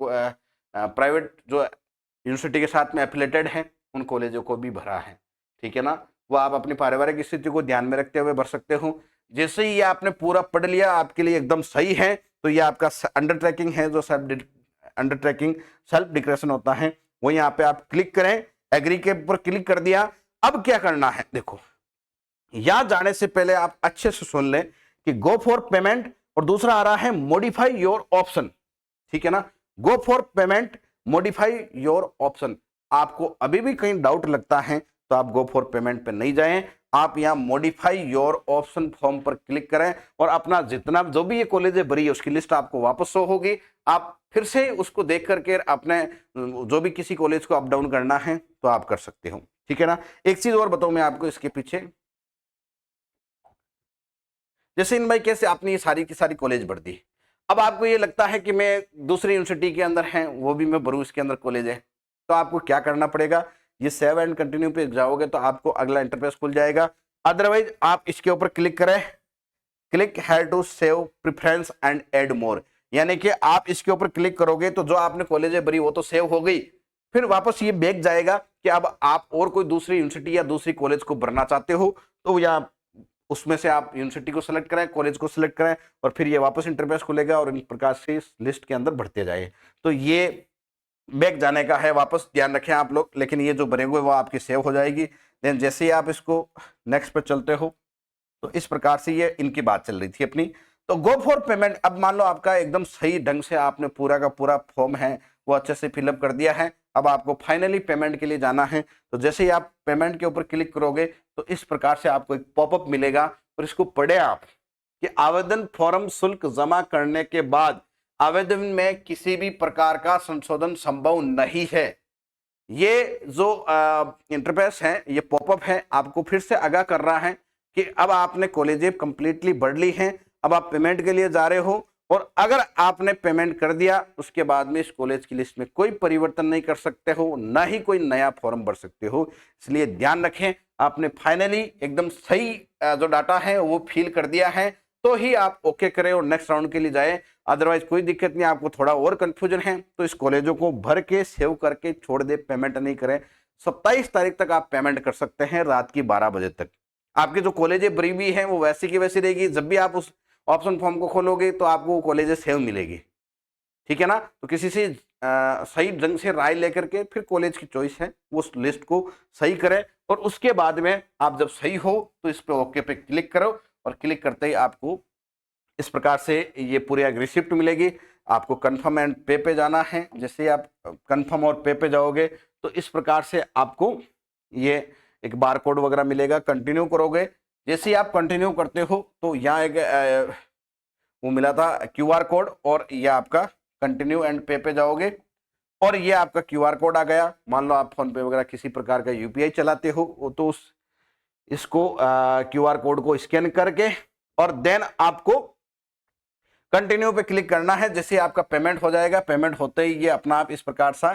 प्राइवेट जो यूनिवर्सिटी के साथ में एफिलेटेड हैं उन कॉलेजों को भी भरा है, ठीक है ना। वो आप अपनी पारिवारिक स्थिति को ध्यान में रखते हुए भर सकते हो। जैसे ही ये आपने पूरा पढ़ लिया, आपके लिए एकदम सही है, तो ये आपका अंडर ट्रैकिंग है, जो अंडर ट्रैकिंग सेल्फ डिक्लेरेशन होता है, वो यहाँ पे आप क्लिक करें, एग्री के ऊपर क्लिक कर दिया। अब क्या करना है, देखो, यहां जाने से पहले आप अच्छे से सुन लें कि गो फॉर पेमेंट और दूसरा आ रहा है मॉडिफाई योर ऑप्शन, ठीक है ना। Go for payment, modify your option. आपको अभी भी कहीं डाउट लगता है तो आप गो फॉर पेमेंट पे नहीं जाएं, आप यहाँ मॉडिफाई योर ऑप्शन फॉर्म पर क्लिक करें और अपना जितना जो भी ये कॉलेज भरी है उसकी लिस्ट आपको वापस शो होगी। आप फिर से उसको देख करके अपने जो भी किसी कॉलेज को अप डाउन करना है तो आप कर सकते हो, ठीक है ना। एक चीज और बताऊं मैं आपको इसके पीछे, जैसे इन भाई कैसे आपने ये सारी की सारी कॉलेज भर दी, अब आपको ये लगता है कि मैं दूसरी यूनिवर्सिटी के अंदर है वो भी मैं भरूं, इसके अंदर कॉलेज है, तो आपको क्या करना पड़ेगा, ये सेव एंड कंटिन्यू पे जाओगे तो आपको अगला इंटरफेस खुल जाएगा। अदरवाइज आप इसके ऊपर क्लिक करें, click here to save preference and add more, यानी कि आप इसके ऊपर क्लिक करोगे तो जो आपने कॉलेज भरी वो तो सेव हो गई, फिर वापस ये बैक जाएगा कि अब आप और कोई दूसरी यूनिवर्सिटी या दूसरी कॉलेज को भरना चाहते हो तो या उसमें से आप यूनिवर्सिटी को सिलेक्ट करें, कॉलेज को सिलेक्ट करें और फिर ये वापस इंटरफेस खुलेगा और इन प्रकार से इस लिस्ट के अंदर भरते जाए। तो ये बैक जाने का है, वापस ध्यान रखें आप लोग, लेकिन ये जो भरेंगे वो आपकी सेव हो जाएगी। देन जैसे ही आप इसको नेक्स्ट पे चलते हो तो इस प्रकार से ये इनकी बात चल रही थी अपनी। तो गो फॉर पेमेंट, अब मान लो आपका एकदम सही ढंग से आपने पूरा का पूरा फॉर्म है वो अच्छे से फिलअप कर दिया है, अब आपको फाइनली पेमेंट के लिए जाना है। तो जैसे ही आप पेमेंट के ऊपर क्लिक करोगे तो इस प्रकार से आपको एक पॉपअप मिलेगा और इसको पढ़े आप कि आवेदन फॉर्म शुल्क जमा करने के बाद आवेदन में किसी भी प्रकार का संशोधन संभव नहीं है। ये जो इंटरफेस है, ये पॉपअप है, आपको फिर से आगाह कर रहा है कि अब आपने कॉलेज कंप्लीटली भर ली है, अब आप पेमेंट के लिए जा रहे हो और अगर आपने पेमेंट कर दिया उसके बाद में इस कॉलेज की लिस्ट में कोई परिवर्तन नहीं कर सकते हो, ना ही कोई नया फॉर्म भर सकते हो। इसलिए ध्यान रखें, आपने फाइनली एकदम सही जो डाटा है वो फिल कर दिया है तो ही आप ओके करें और नेक्स्ट राउंड के लिए जाए। अदरवाइज कोई दिक्कत नहीं, आपको थोड़ा और कंफ्यूजन है तो इस कॉलेजों को भर के सेव करके छोड़ दे, पेमेंट नहीं करें। 27 तारीख तक आप पेमेंट कर सकते हैं रात की 12 बजे तक। आपकी जो कॉलेज भरी हुई है वो वैसी की वैसी रहेगी, जब भी आप उस ऑप्शन फॉर्म को खोलोगे तो आपको कॉलेज सेव मिलेगी, ठीक है ना। तो किसी से सही ढंग से राय लेकर के फिर कॉलेज की चॉइस है वो उस लिस्ट को सही करें और उसके बाद में आप जब सही हो तो इस पे ओके पे क्लिक करो और क्लिक करते ही आपको इस प्रकार से ये पूरी एक रिसिप्ट मिलेगी। आपको कंफर्म एंड पे पे जाना है, जैसे ही आप कंफर्म और पे पे जाओगे तो इस प्रकार से आपको ये एक बार कोड वगैरह मिलेगा, कंटिन्यू करोगे। जैसे ही आप कंटिन्यू करते हो तो यहाँ एक वो मिला था क्यूआर कोड और ये आपका कंटिन्यू एंड पे पे जाओगे और ये आपका क्यूआर कोड आ गया। मान लो आप फोन पे वगैरह किसी प्रकार का यूपीआई चलाते हो तो उस इसको क्यूआर कोड को स्कैन करके और देन आपको कंटिन्यू पे क्लिक करना है। जैसे आपका पेमेंट हो जाएगा, पेमेंट होते ही ये अपना आप इस प्रकार सा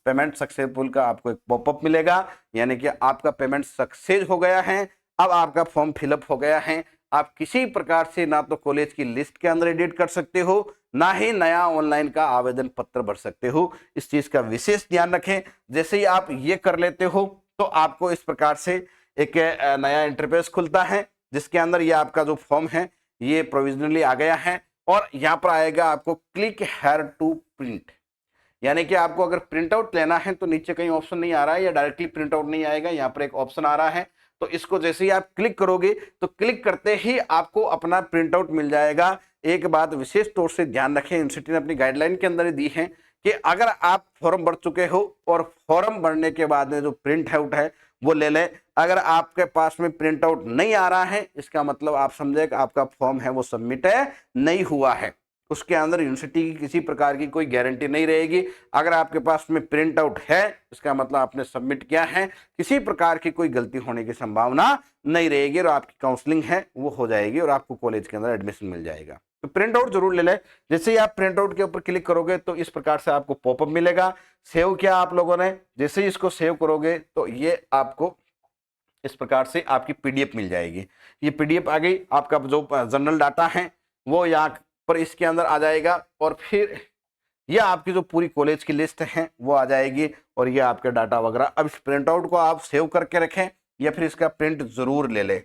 पेमेंट सक्सेसफुल का आपको एक पॉपअप मिलेगा, यानी कि आपका पेमेंट सक्सेस हो गया है। अब आपका फॉर्म फिलअप हो गया है। आप किसी प्रकार से ना तो कॉलेज की लिस्ट के अंदर एडिट कर सकते हो, ना ही नया ऑनलाइन का आवेदन पत्र भर सकते हो। इस चीज का विशेष ध्यान रखें। जैसे ही आप ये कर लेते हो तो आपको इस प्रकार से एक नया इंटरफेस खुलता है जिसके अंदर ये आपका जो फॉर्म है ये प्रोविजनली आ गया है और यहाँ पर आएगा आपको क्लिक हेयर टू प्रिंट, यानी कि आपको अगर प्रिंट आउट लेना है तो नीचे कहीं ऑप्शन नहीं आ रहा है या डायरेक्टली प्रिंट आउट नहीं आएगा, यहाँ पर एक ऑप्शन आ रहा है। तो इसको जैसे ही आप क्लिक करोगे तो क्लिक करते ही आपको अपना प्रिंट आउट मिल जाएगा। एक बात विशेष तौर से ध्यान रखें, यूनिवर्सिटी ने अपनी गाइडलाइन के अंदर ही दी है कि अगर आप फॉर्म भर चुके हो और फॉर्म भरने के बाद में जो प्रिंट आउट है वो ले लें। अगर आपके पास में प्रिंट आउट नहीं आ रहा है इसका मतलब आप समझे कि आपका फॉर्म है वो सबमिट नहीं हुआ है, उसके अंदर यूनिवर्सिटी की किसी प्रकार की कोई गारंटी नहीं रहेगी। अगर आपके पास में प्रिंट आउट है इसका मतलब आपने सबमिट किया है, किसी प्रकार की कोई गलती होने की संभावना नहीं रहेगी और आपकी काउंसलिंग है वो हो जाएगी और आपको कॉलेज के अंदर एडमिशन मिल जाएगा। तो प्रिंट आउट जरूर ले लें। जैसे ही आप प्रिंट आउट के ऊपर क्लिक करोगे तो इस प्रकार से आपको पॉपअप मिलेगा। सेव किया आप लोगों ने, जैसे ही इसको सेव करोगे तो ये आपको इस प्रकार से आपकी पीडीएफ मिल जाएगी। ये पीडीएफ आ गई, आपका जो जनरल डाटा है वो यहाँ पर इसके अंदर आ जाएगा और फिर ये आपकी जो पूरी कॉलेज की लिस्ट है वो आ जाएगी और ये आपके डाटा वगैरह। अब इस प्रिंट आउट को आप सेव करके रखें या फिर इसका प्रिंट जरूर ले लें,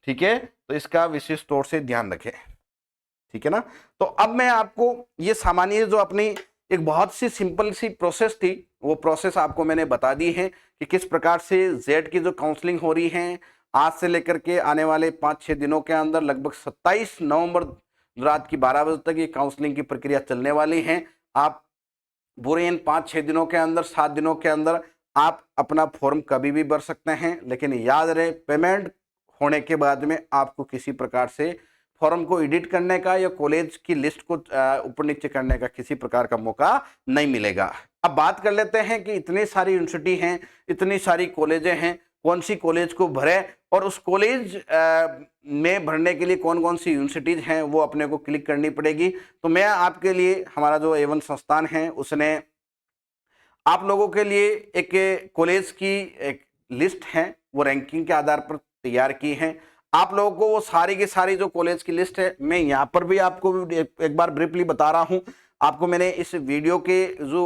ठीक है। तो इसका विशेष तौर से ध्यान रखें, ठीक है ना। तो अब मैं आपको ये सामान्य जो अपनी एक बहुत सी सिंपल सी प्रोसेस थी वो प्रोसेस आपको मैंने बता दी है कि किस प्रकार से जेड की जो काउंसलिंग हो रही है आज से लेकर के आने वाले 5-6 दिनों के अंदर लगभग 27 नवंबर रात की 12 बजे तक ये काउंसलिंग की प्रक्रिया चलने वाली है। आप पूरे इन 5-6 दिनों के अंदर 7 दिनों के अंदर आप अपना फॉर्म कभी भी भर सकते हैं, लेकिन याद रहे पेमेंट होने के बाद में आपको किसी प्रकार से फॉर्म को एडिट करने का या कॉलेज की लिस्ट को ऊपर नीचे करने का किसी प्रकार का मौका नहीं मिलेगा। अब बात कर लेते हैं कि इतनी सारी यूनिवर्सिटी हैं, इतनी सारी कॉलेजें हैं, कौन सी कॉलेज को भरे और उस कॉलेज में भरने के लिए कौन कौन सी यूनिवर्सिटीज हैं वो अपने को क्लिक करनी पड़ेगी। तो मैं आपके लिए, हमारा जो A1 संस्थान है उसने आप लोगों के लिए एक कॉलेज की एक लिस्ट है वो रैंकिंग के आधार पर तैयार की है। आप लोगों को वो सारी की सारी जो कॉलेज की लिस्ट है मैं यहाँ पर भी आपको एक बार ब्रीफली बता रहा हूँ। आपको मैंने इस वीडियो के जो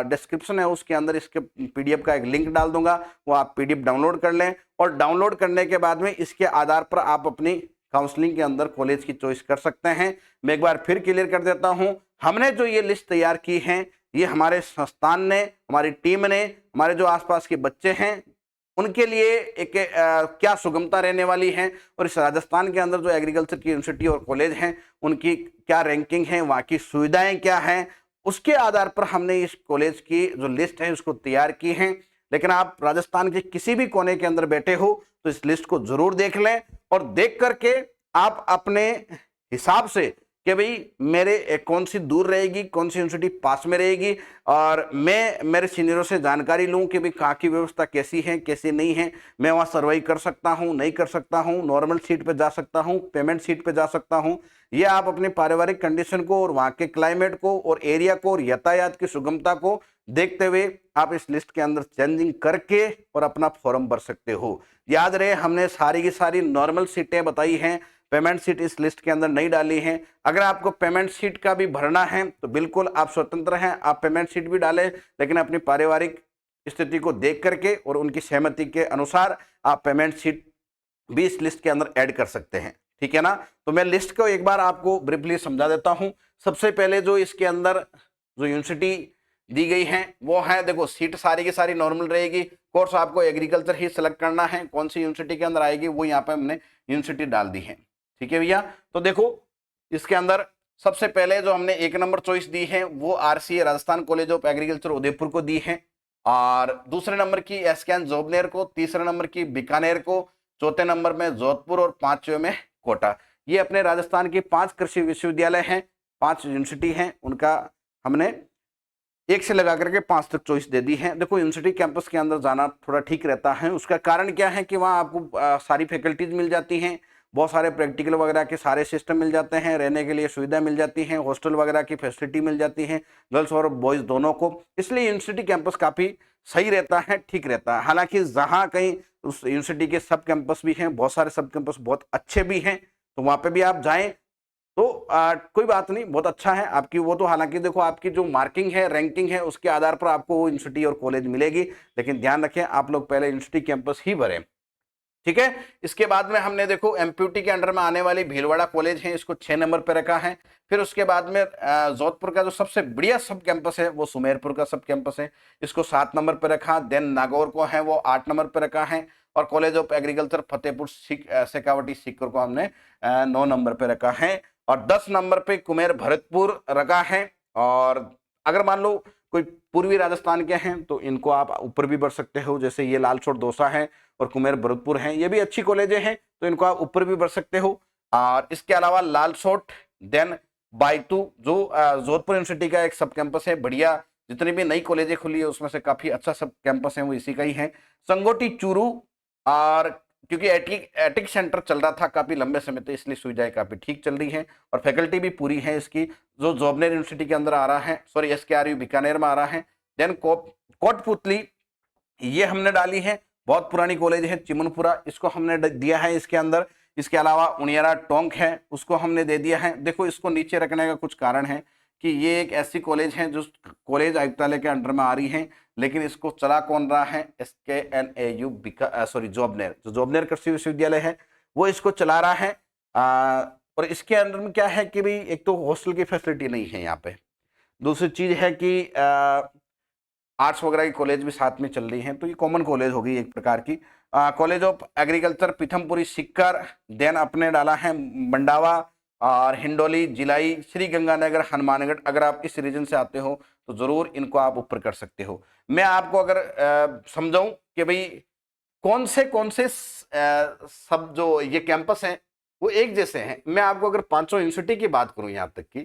डिस्क्रिप्शन है उसके अंदर इसके PDF का एक लिंक डाल दूंगा, वो आप PDF डाउनलोड कर लें और डाउनलोड करने के बाद में इसके आधार पर आप अपनी काउंसलिंग के अंदर कॉलेज की चॉइस कर सकते हैं। मैं एक बार फिर क्लियर कर देता हूं, हमने जो ये लिस्ट तैयार की है ये हमारे संस्थान ने, हमारी टीम ने, हमारे जो आसपास के बच्चे हैं उनके लिए एक क्या सुगमता रहने वाली है और इस राजस्थान के अंदर जो एग्रीकल्चर की यूनिवर्सिटी और कॉलेज हैं उनकी क्या रैंकिंग है, वहाँ की सुविधाएं क्या हैं, उसके आधार पर हमने इस कॉलेज की जो लिस्ट है उसको तैयार की है। लेकिन आप राजस्थान के किसी भी कोने के अंदर बैठे हो तो इस लिस्ट को जरूर देख लें और देख करके आप अपने हिसाब से कि भाई मेरे कौन सी दूर रहेगी, कौन सी यूनिवर्सिटी पास में रहेगी और मैं मेरे सीनियरों से जानकारी लूं कि भाई कहाँ की व्यवस्था कैसी है कैसी नहीं है, मैं वहाँ सर्वाइव कर सकता हूँ नहीं कर सकता हूँ, नॉर्मल सीट पे जा सकता हूँ, पेमेंट सीट पे जा सकता हूँ। ये आप अपने पारिवारिक कंडीशन को और वहाँ के क्लाइमेट को और एरिया को और यातायात की सुगमता को देखते हुए आप इस लिस्ट के अंदर चेंजिंग करके और अपना फॉर्म भर सकते हो। याद रहे हमने सारी की सारी नॉर्मल सीटें बताई हैं, पेमेंट सीट इस लिस्ट के अंदर नहीं डाली है। अगर आपको पेमेंट सीट का भी भरना है तो बिल्कुल आप स्वतंत्र हैं, आप पेमेंट सीट भी डालें, लेकिन अपनी पारिवारिक स्थिति को देख करके और उनकी सहमति के अनुसार आप पेमेंट सीट भी इस लिस्ट के अंदर ऐड कर सकते हैं। ठीक है ना। तो मैं लिस्ट को एक बार आपको ब्रीफली समझा देता हूं। सबसे पहले जो इसके अंदर जो यूनिवर्सिटी दी गई है वो है, देखो सीट सारी की सारी नॉर्मल रहेगी, कोर्स आपको एग्रीकल्चर ही सिलेक्ट करना है, कौन सी यूनिवर्सिटी के अंदर आएगी वो यहाँ पे हमने यूनिवर्सिटी डाल दी है। ठीक है भैया। तो देखो इसके अंदर सबसे पहले जो हमने 1 नंबर चॉइस दी है वो RCA Rajasthan college of agriculture Udaipur को दी है, और दूसरे नंबर की SKN जोबनेर को, तीसरे नंबर की बीकानेर को, चौथे नंबर में जोधपुर और पांचवें में कोटा। ये अपने राजस्थान की 5 कृषि विश्वविद्यालय हैं, 5 यूनिवर्सिटी हैं, उनका हमने 1 से लगा करके 5 तक चॉइस दे दी है। देखो यूनिवर्सिटी कैंपस के अंदर जाना थोड़ा ठीक रहता है, उसका कारण क्या है कि वहाँ आपको सारी फैकल्टीज मिल जाती हैं, बहुत सारे प्रैक्टिकल वगैरह के सारे सिस्टम मिल जाते हैं, रहने के लिए सुविधा मिल जाती है, हॉस्टल वगैरह की फैसिलिटी मिल जाती है गर्ल्स और बॉयज़ दोनों को। इसलिए यूनिवर्सिटी कैंपस काफ़ी सही रहता है, ठीक रहता है। हालांकि जहाँ कहीं उस यूनिवर्सिटी के सब कैंपस भी हैं, बहुत सारे सब कैंपस बहुत अच्छे भी हैं, तो वहाँ पे भी आप जाएं तो कोई बात नहीं, बहुत अच्छा है आपकी वो। तो हालांकि देखो आपकी जो मार्किंग है, रैंकिंग है, उसके आधार पर आपको वो यूनिवर्सिटी और कॉलेज मिलेगी, लेकिन ध्यान रखें आप लोग पहले यूनिवर्सिटी कैंपस ही भरें। ठीक है। इसके बाद में हमने देखो MPUT के अंडर में आने वाली भीलवाड़ा कॉलेज है, इसको 6 नंबर पे रखा है। फिर उसके बाद में जोधपुर का जो सबसे बढ़िया सब कैंपस है वो सुमेरपुर का सब कैंपस है, इसको 7 नंबर पे रखा। देन नागौर को है वो 8 नंबर पे रखा है, और college of agriculture Fatehpur Shekhawati Sikar को हमने 9 नंबर पे रखा है, और 10 नंबर पे कुमेर भरतपुर रखा है। और अगर मान लो कोई पूर्वी राजस्थान के हैं तो इनको आप ऊपर भी बढ़ सकते हो, जैसे ये लालसोट दौसा है और कुमेर भरतपुर हैं, ये भी अच्छी कॉलेजें हैं तो इनको आप ऊपर भी बढ़ सकते हो। और इसके अलावा लालसोट, देन बायतू जो जोधपुर यूनिवर्सिटी का एक सब कैंपस है बढ़िया, जितनी भी नई कॉलेजें खुली है उसमें से काफी अच्छा सब कैंपस है वो इसी का ही है। संगोटी चूरू, और क्योंकि एटिक सेंटर चल रहा था काफी लंबे समय तक, इसलिए सुविधाएं काफी ठीक चल रही हैं और फैकल्टी भी पूरी है इसकी। जो जोबनेर यूनिवर्सिटी के अंदर आ रहा है, सॉरी SKRU बीकानेर में आ रहा है। देन कोटपुतली ये हमने डाली है, बहुत पुरानी कॉलेज है चिमनपुरा, इसको हमने दिया है इसके अंदर। इसके अलावा उनियारा टोंक है, उसको हमने दे दिया है। देखो इसको नीचे रखने का कुछ कारण है कि ये एक ऐसी कॉलेज है जो कॉलेज आयुक्तालय के अंडर में आ रही है, लेकिन इसको चला कौन रहा है, SKNAU सॉरी जोबनेर, जो जोबनेर कृषि विश्वविद्यालय है वो इसको चला रहा है। और इसके अंडर में क्या है कि भाई एक तो हॉस्टल की फैसिलिटी नहीं है यहाँ पे, दूसरी चीज है कि आर्ट्स वगैरह की कॉलेज भी साथ में चल रही हैं, तो ये कॉमन कॉलेज होगी एक प्रकार की। College of agriculture Pithampuri Sikar, then अपने डाला है मंडावा और हिंडोली, जिलाई, श्री गंगानगर, हनुमानगढ़। अगर आप इस रीजन से आते हो तो जरूर इनको आप ऊपर कर सकते हो। मैं आपको अगर समझाऊं कि भाई कौन से सब जो ये कैंपस हैं वो एक जैसे हैं। मैं आपको अगर पांचों यूनिवर्सिटी की बात करूं यहां तक की,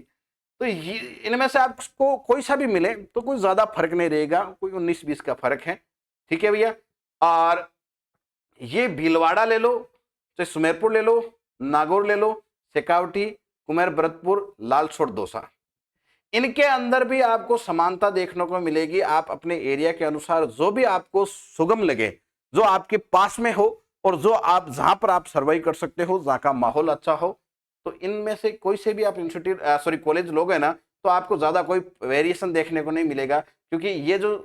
तो ये इनमें से आपको कोई सा भी मिले तो कोई ज्यादा फर्क नहीं रहेगा, कोई 19-20 का फर्क है। ठीक है भैया। और ये भीलवाड़ा ले लो, चाहे सुमेरपुर ले लो, नागौर ले लो, शेखावटी, कुमेर भरतपुर, लालसोट, दौसा, इनके अंदर भी आपको समानता देखने को मिलेगी। आप अपने एरिया के अनुसार जो भी आपको सुगम लगे, जो आपके पास में हो और जो आप जहां पर आप सर्वाइव कर सकते हो, जहां का माहौल अच्छा हो, तो इनमें से कोई से भी आप इंस्टीट्यूट कॉलेज लोगे ना, तो आपको ज्यादा कोई वेरिएशन देखने को नहीं मिलेगा। क्योंकि ये जो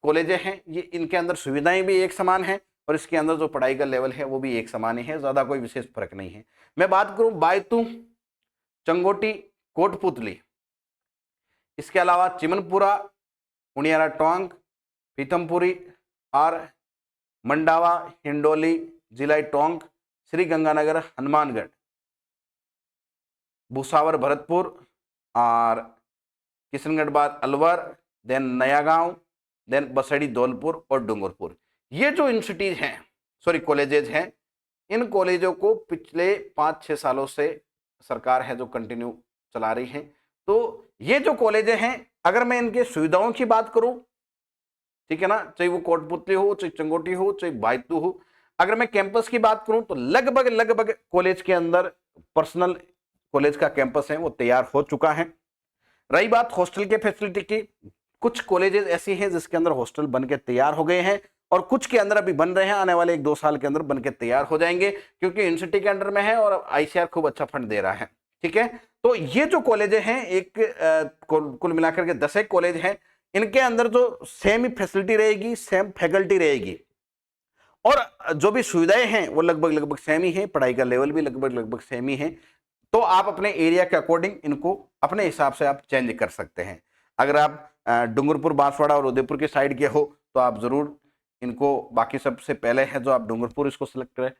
कॉलेजें हैं ये इनके अंदर सुविधाएं भी एक समान है और इसके अंदर जो पढ़ाई का लेवल है वो भी एक समान ही है, ज्यादा कोई विशेष फर्क नहीं है। मैं बात करूं बायतू, चंगोटी, कोटपुतली, इसके अलावा चिमनपुरा, उनियारा टोंक, पीतमपुरी और मंडावा, हिंडोली, जिलाई टोंक, श्री गंगानगर, हनुमानगढ़, भूसावर, भरतपुर और किशनगढ़ बाद अलवर, देन नया गांव, देन बसड़ी, धौलपुर और डूंगरपुर। ये जो यूनिवर्सिटीज हैं, कॉलेजेज हैं, इन कॉलेजों को पिछले 5-6 सालों से सरकार है जो कंटिन्यू चला रही है। तो ये जो कॉलेजें हैं, अगर मैं इनके सुविधाओं की बात करूं, ठीक है ना, चाहे वो कोटपुतली हो, चाहे चंगोटी हो, चाहे बायतू हो, अगर मैं कैंपस की बात करूं तो लगभग कॉलेज के अंदर पर्सनल कॉलेज का कैंपस है वो तैयार हो चुका है। रही बात हॉस्टल के फैसिलिटी की, कुछ कॉलेजेस ऐसी हैं जिसके अंदर हॉस्टल बन के तैयार हो गए हैं और कुछ के अंदर अभी बन रहे हैं, आने वाले 1-2 साल के अंदर बन के तैयार हो जाएंगे, क्योंकि यूनिवर्सिटी के अंडर में है और आईसीआर खूब अच्छा फंड दे रहा है। ठीक है। तो ये जो कॉलेजें हैं, कुल मिलाकर के 10 कॉलेज हैं, इनके अंदर जो सेम ही फैसिलिटी रहेगी, सेम फैकल्टी रहेगी और जो भी सुविधाएं हैं वो लगभग सेम ही है, पढ़ाई का लेवल भी लगभग सेम ही है। तो आप अपने एरिया के अकॉर्डिंग इनको अपने हिसाब से आप चेंज कर सकते हैं। अगर आप डूंगरपुर, बांसवाड़ा और उदयपुर के साइड के हो तो आप जरूर इनको, बाकी सबसे पहले है जो आप डूंगरपुर इसको सिलेक्ट करें,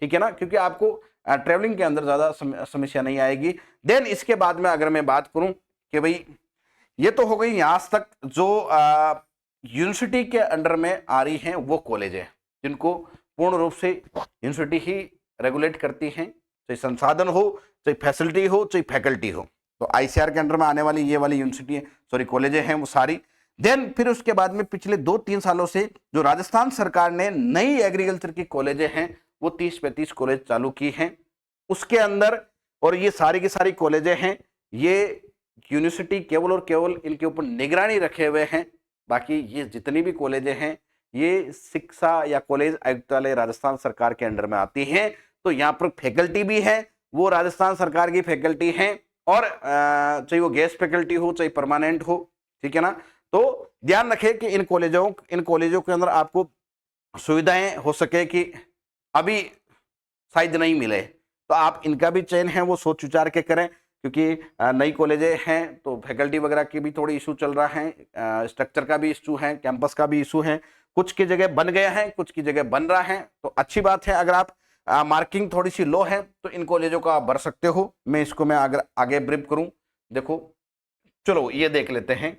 ठीक है ना, क्योंकि आपको ट्रेवलिंग के अंदर ज्यादा समस्या नहीं आएगी। देन इसके बाद में अगर मैं बात करूं कि भाई ये तो हो गई यहां तक जो यूनिवर्सिटी के अंडर में आ रही हैं वो कॉलेज है जिनको पूर्ण रूप से यूनिवर्सिटी ही रेगुलेट करती हैं, चाहे संसाधन हो, चाहे फैसिलिटी हो, चाहे फैकल्टी हो। तो आईसीआर के अंडर में आने वाली ये वाली यूनिवर्सिटी कॉलेजें हैं वो सारी। देन फिर उसके बाद में पिछले 2-3 सालों से जो राजस्थान सरकार ने नई एग्रीकल्चर की कॉलेजें हैं वो 30-35 कॉलेज चालू की हैं उसके अंदर, और ये सारी की सारी कॉलेजें हैं, ये यूनिवर्सिटी केवल और केवल इनके ऊपर निगरानी रखे हुए हैं। बाकी ये जितनी भी कॉलेजें हैं ये शिक्षा या कॉलेज आयुक्तालय राजस्थान सरकार के अंडर में आती हैं। तो यहाँ पर फैकल्टी भी है वो राजस्थान सरकार की फैकल्टी है, और चाहे वो गेस्ट फैकल्टी हो चाहे परमानेंट हो, ठीक है ना। तो ध्यान रखें कि इन कॉलेजों के अंदर आपको सुविधाएं हो सके कि अभी शायद नहीं मिले, तो आप इनका भी चयन है वो सोच विचार के करें, क्योंकि नई कॉलेजें हैं तो फैकल्टी वगैरह की भी थोड़ी इशू चल रहा है, स्ट्रक्चर का भी इशू है, कैंपस का भी इशू है, कुछ की जगह बन गया है, कुछ की जगह बन रहा है। तो अच्छी बात है, अगर आप मार्किंग थोड़ी सी लो है तो इन कॉलेजों का आप भर सकते हो। मैं अगर आगे ब्रीफ करूं, देखो चलो ये देख लेते हैं।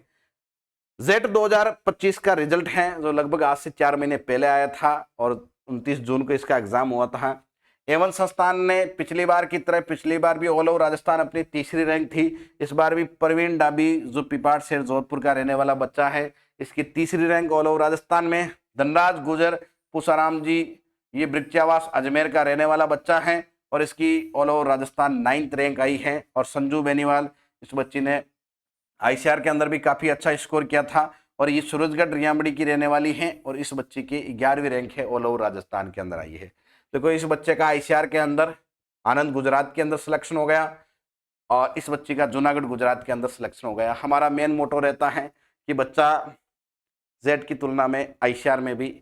जेट 2025 का रिजल्ट है जो लगभग आज से 4 महीने पहले आया था और 29 जून को इसका एग्जाम हुआ था। एवन संस्थान ने पिछली बार की तरह पिछली बार भी ऑल ओवर राजस्थान अपनी तीसरी रैंक थी, इस बार भी प्रवीण डाबी जो पिपाट से जोधपुर का रहने वाला बच्चा है, इसकी तीसरी रैंक ऑल ओवर राजस्थान में। धनराज गुजर पुषाराम जी ये वृक्षावास अजमेर का रहने वाला बच्चा है और इसकी all over Rajasthan 9th rank आई है। और संजू बेनीवाल इस बच्ची ने आईसीआर के अंदर भी काफी अच्छा स्कोर किया था और ये सूरजगढ़ रियामड़ी की रहने वाली है और इस बच्ची की 11वीं रैंक है, ऑल ओवर राजस्थान के अंदर आई है। देखो इस बच्चे का आईसीआर के अंदर आनंद गुजरात के अंदर सिलेक्शन हो गया और इस बच्ची का जूनागढ़ गुजरात के अंदर सिलेक्शन हो गया। हमारा मेन मोटो रहता है कि बच्चा जेड की तुलना में आईसीआर में भी